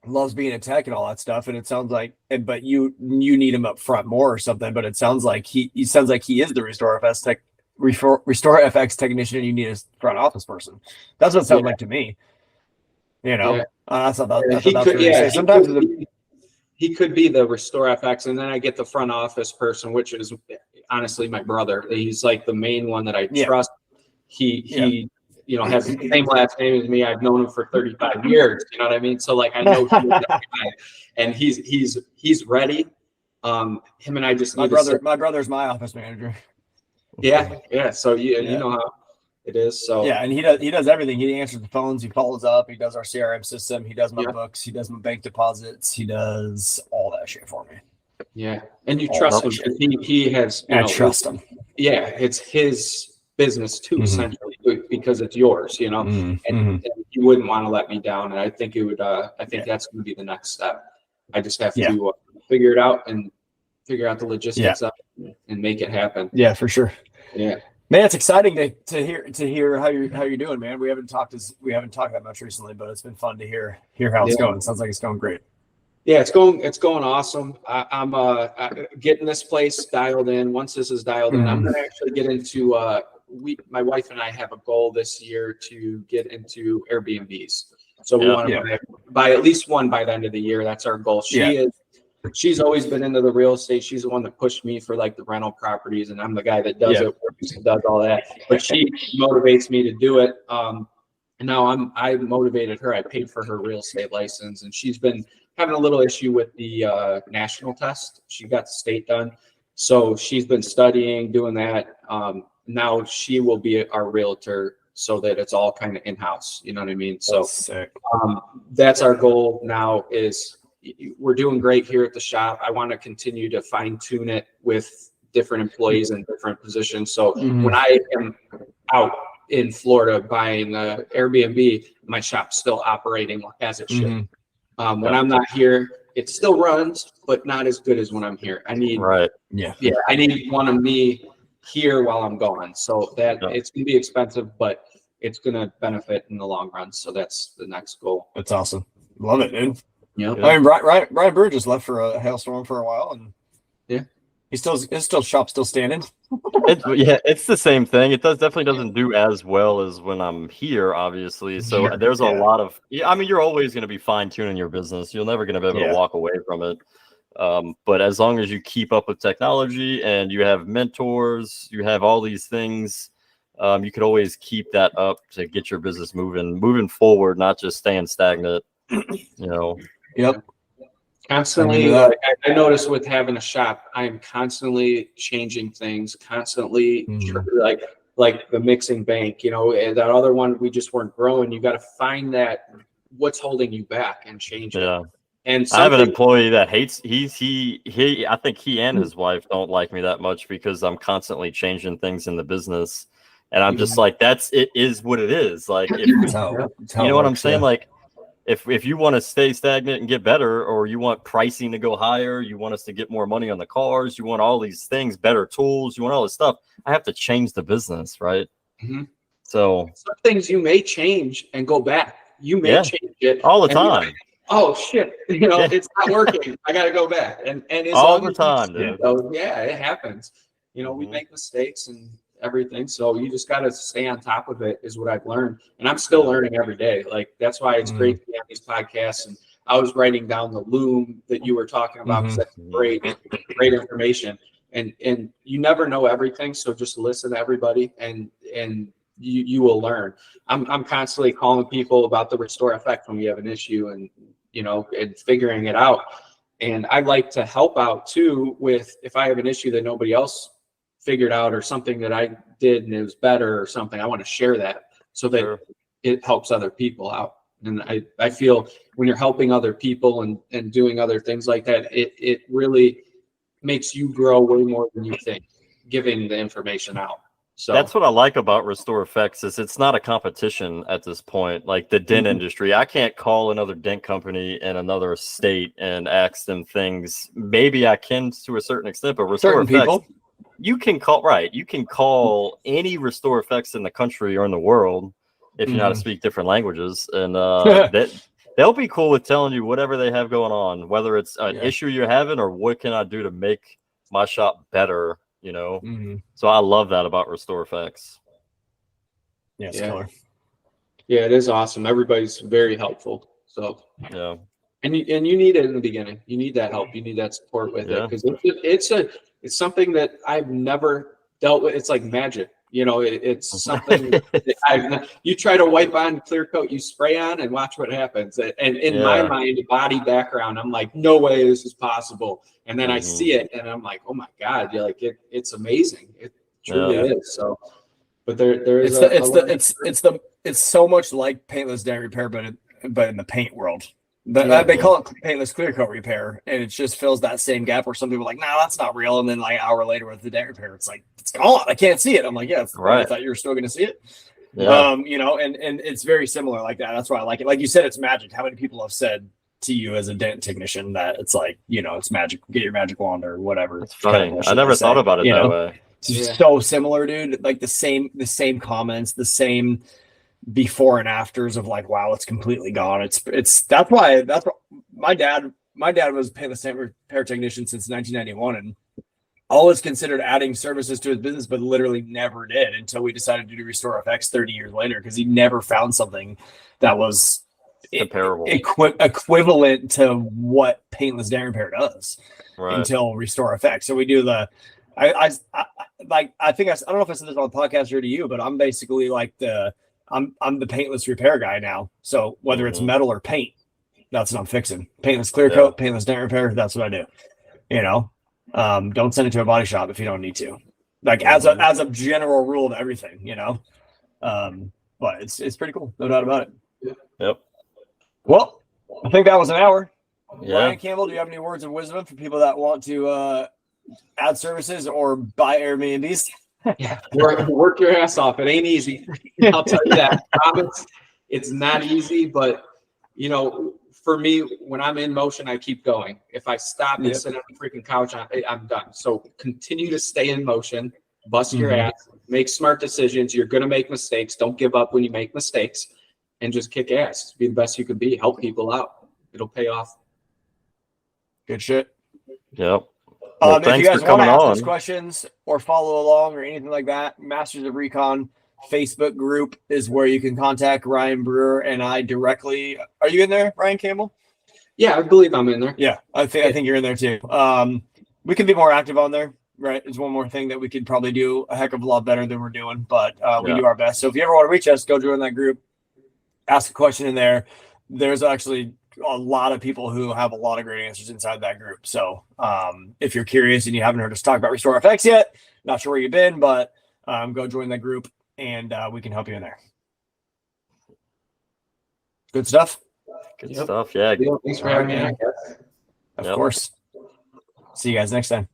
loves being a tech and all that stuff, and it sounds like, but you need him up front more or something. But it sounds like he is the Restore FX technician. And you need a front office person. That's what it sounds like to me. You know, sometimes he could be the Restore FX, and then I get the front office person, which is honestly my brother. He's like the main one that I trust. He has the same last name as me. I've known him for 35 years. You know what I mean? So like, I know he's that guy, and he's ready. Him and I just my brother's my office manager. Yeah. So you know how it is. So yeah, and he does everything. He answers the phones. He follows up. He does our CRM system. He does my books. He does my bank deposits. He does all that shit for me. Yeah, and you trust him because he has. I trust him. Yeah, it's his business too, essentially, because it's yours, and you wouldn't want to let me down. And I think it would, I think that's going to be the next step. I just have to figure it out and figure out the logistics of it and make it happen. Yeah, for sure. Yeah, man, it's exciting to hear how you're doing, man. We haven't talked that much recently, but it's been fun to hear how it's going. It sounds like it's going great. Yeah, it's going awesome. I'm getting this place dialed in. Once this is dialed in, I'm going to actually get into my wife and I have a goal this year to get into Airbnbs. So we want to buy at least one by the end of the year. That's our goal. She's always been into the real estate. She's the one that pushed me for like the rental properties, and I'm the guy that does it, does all that. But she motivates me to do it. And now I motivated her. I paid for her real estate license, and she's been having a little issue with the national test. She got the state done. So she's been studying, doing that. Now she will be our realtor so that it's all kind of in-house. You know what I mean? So that's our goal now. Is we're doing great here at the shop. I want to continue to fine tune it with different employees in different positions. So when I am out in Florida buying the Airbnb, my shop's still operating as it should. When I'm not here, it still runs, but not as good as when I'm here. I need, I need one of me here while I'm gone. So that Yeah. it's going to be expensive, but it's going to benefit in the long run. So that's the next goal. That's awesome. Love it, dude. Yeah. I mean, Ryan Bird just left for a hailstorm for a while, and yeah, his shop's still standing. It's the same thing. It definitely doesn't do as well as when I'm here, obviously. So there's a lot of, I mean, you're always going to be fine tuning your business. You're never going to be able to walk away from it. But as long as you keep up with technology and you have mentors, you have all these things, you could always keep that up to get your business moving forward, not just staying stagnant. Yep. Constantly, I notice with having a shop, I am constantly changing things, constantly like the mixing bank, that other one we just weren't growing. You got to find that what's holding you back and change it. And I have an employee that hates I think he and his wife don't like me that much because I'm constantly changing things in the business. And I'm just like, it is what it is. Like, if, you know what I'm saying? Like, if you want to stay stagnant and get better, or you want pricing to go higher, you want us to get more money on the cars, you want all these things, better tools, you want all this stuff, I have to change the business, right? Mm-hmm. So some things you may change and go back. You may change it all the time. Like, oh shit, it's not working. I got to go back. And it's all the time, dude. So, yeah, it happens. We make mistakes and everything. So you just got to stay on top of it is what I've learned. And I'm still learning every day. Like, that's why it's great to be on these podcasts. And I was writing down the loom that you were talking about because that's great information. And you never know everything. So just listen to everybody and you will learn. I'm constantly calling people about the restore effect when we have an issue and figuring it out. And I like to help out too with if I have an issue that nobody else figured out or something that I did and it was better or something, I want to share that so that it helps other people out. And I feel when you're helping other people and doing other things like that, it really makes you grow way more than you think, giving the information out. So that's what I like about Restore Effects is it's not a competition at this point. Like the dent industry, I can't call another dent company in another state and ask them things. Maybe I can to a certain extent, but Restore Effects, you can call any Restore Effects in the country or in the world if you know how to speak different languages, and they'll be cool with telling you whatever they have going on, whether it's an issue you're having or what can I do to make my shop better. So I love that about Restore Effects. Yeah, it's killer. Yeah, it is awesome. Everybody's very helpful. So and you need it in the beginning. You need that help. You need that support with it because it's something that I've never dealt with. It's like magic. It's something that you try to wipe on, clear coat, you spray on, and watch what happens. And in my mind, body background, I'm like, no way this is possible. And then I see it, and I'm like, oh my god, you're like, it's amazing. It truly is. So, but there is it's so much like paintless dent repair, but in the paint world. They call it paintless clear coat repair, and it just fills that same gap where some people are like, no, that's not real. And then like an hour later with the dent repair, it's like, it's gone. I can't see it. I'm like, I thought you were still going to see it. And it's very similar like that. That's why I like it. Like you said, it's magic. How many people have said to you as a dent technician that it's like, it's magic, get your magic wand or whatever. It's funny. I never thought about it that way. It's so similar, dude. Like the same comments, the same before and afters of like, wow, it's completely gone. That's why my dad was a paintless dent repair technician since 1991 and always considered adding services to his business, but literally never did until we decided to do Restore FX 30 years later because he never found something that was comparable, equivalent to what paintless dent repair does until Restore FX. So we do I don't know if I said this on the podcast or to you, but I'm basically like I'm the paintless repair guy now. So whether it's metal or paint, that's what I'm fixing. Paintless clear coat, paintless dent repair. That's what I do. Don't send it to a body shop if you don't need to. Like as a general rule of everything, but it's pretty cool, no doubt about it. Yep. Well, I think that was an hour. Yeah. Ryan Campbell, do you have any words of wisdom for people that want to add services or buy Airbnbs? Yeah, work your ass off. It ain't easy. I'll tell you that. I promise. It's not easy, but for me, when I'm in motion, I keep going. If I stop and sit on the freaking couch, I'm done. So continue to stay in motion. bust your Mhm. ass, make smart decisions. You're going to make mistakes. Don't give up when you make mistakes, and just kick ass. Be the best you can be. Help people out. It'll pay off. Good shit. Yep. Well, If you thanks for guys want to coming ask us on. questions or follow along or anything like that, Masters of Recon Facebook group is where you can contact Ryan Brewer and I directly. Are you in there, Ryan Campbell? Yeah, I believe I'm in there. Yeah, I think you're in there too. We can be more active on there, right? It's one more thing that we could probably do a heck of a lot better than we're doing, but we do our best. So if you ever want to reach us, go join that group, ask a question in there. There's actually a lot of people who have a lot of great answers inside that group. So if you're curious and you haven't heard us talk about Restore FX yet, not sure where you've been, but go join that group and we can help you in there. Good stuff. Good stuff. Yeah. Thanks for having me on. Of course. See you guys next time.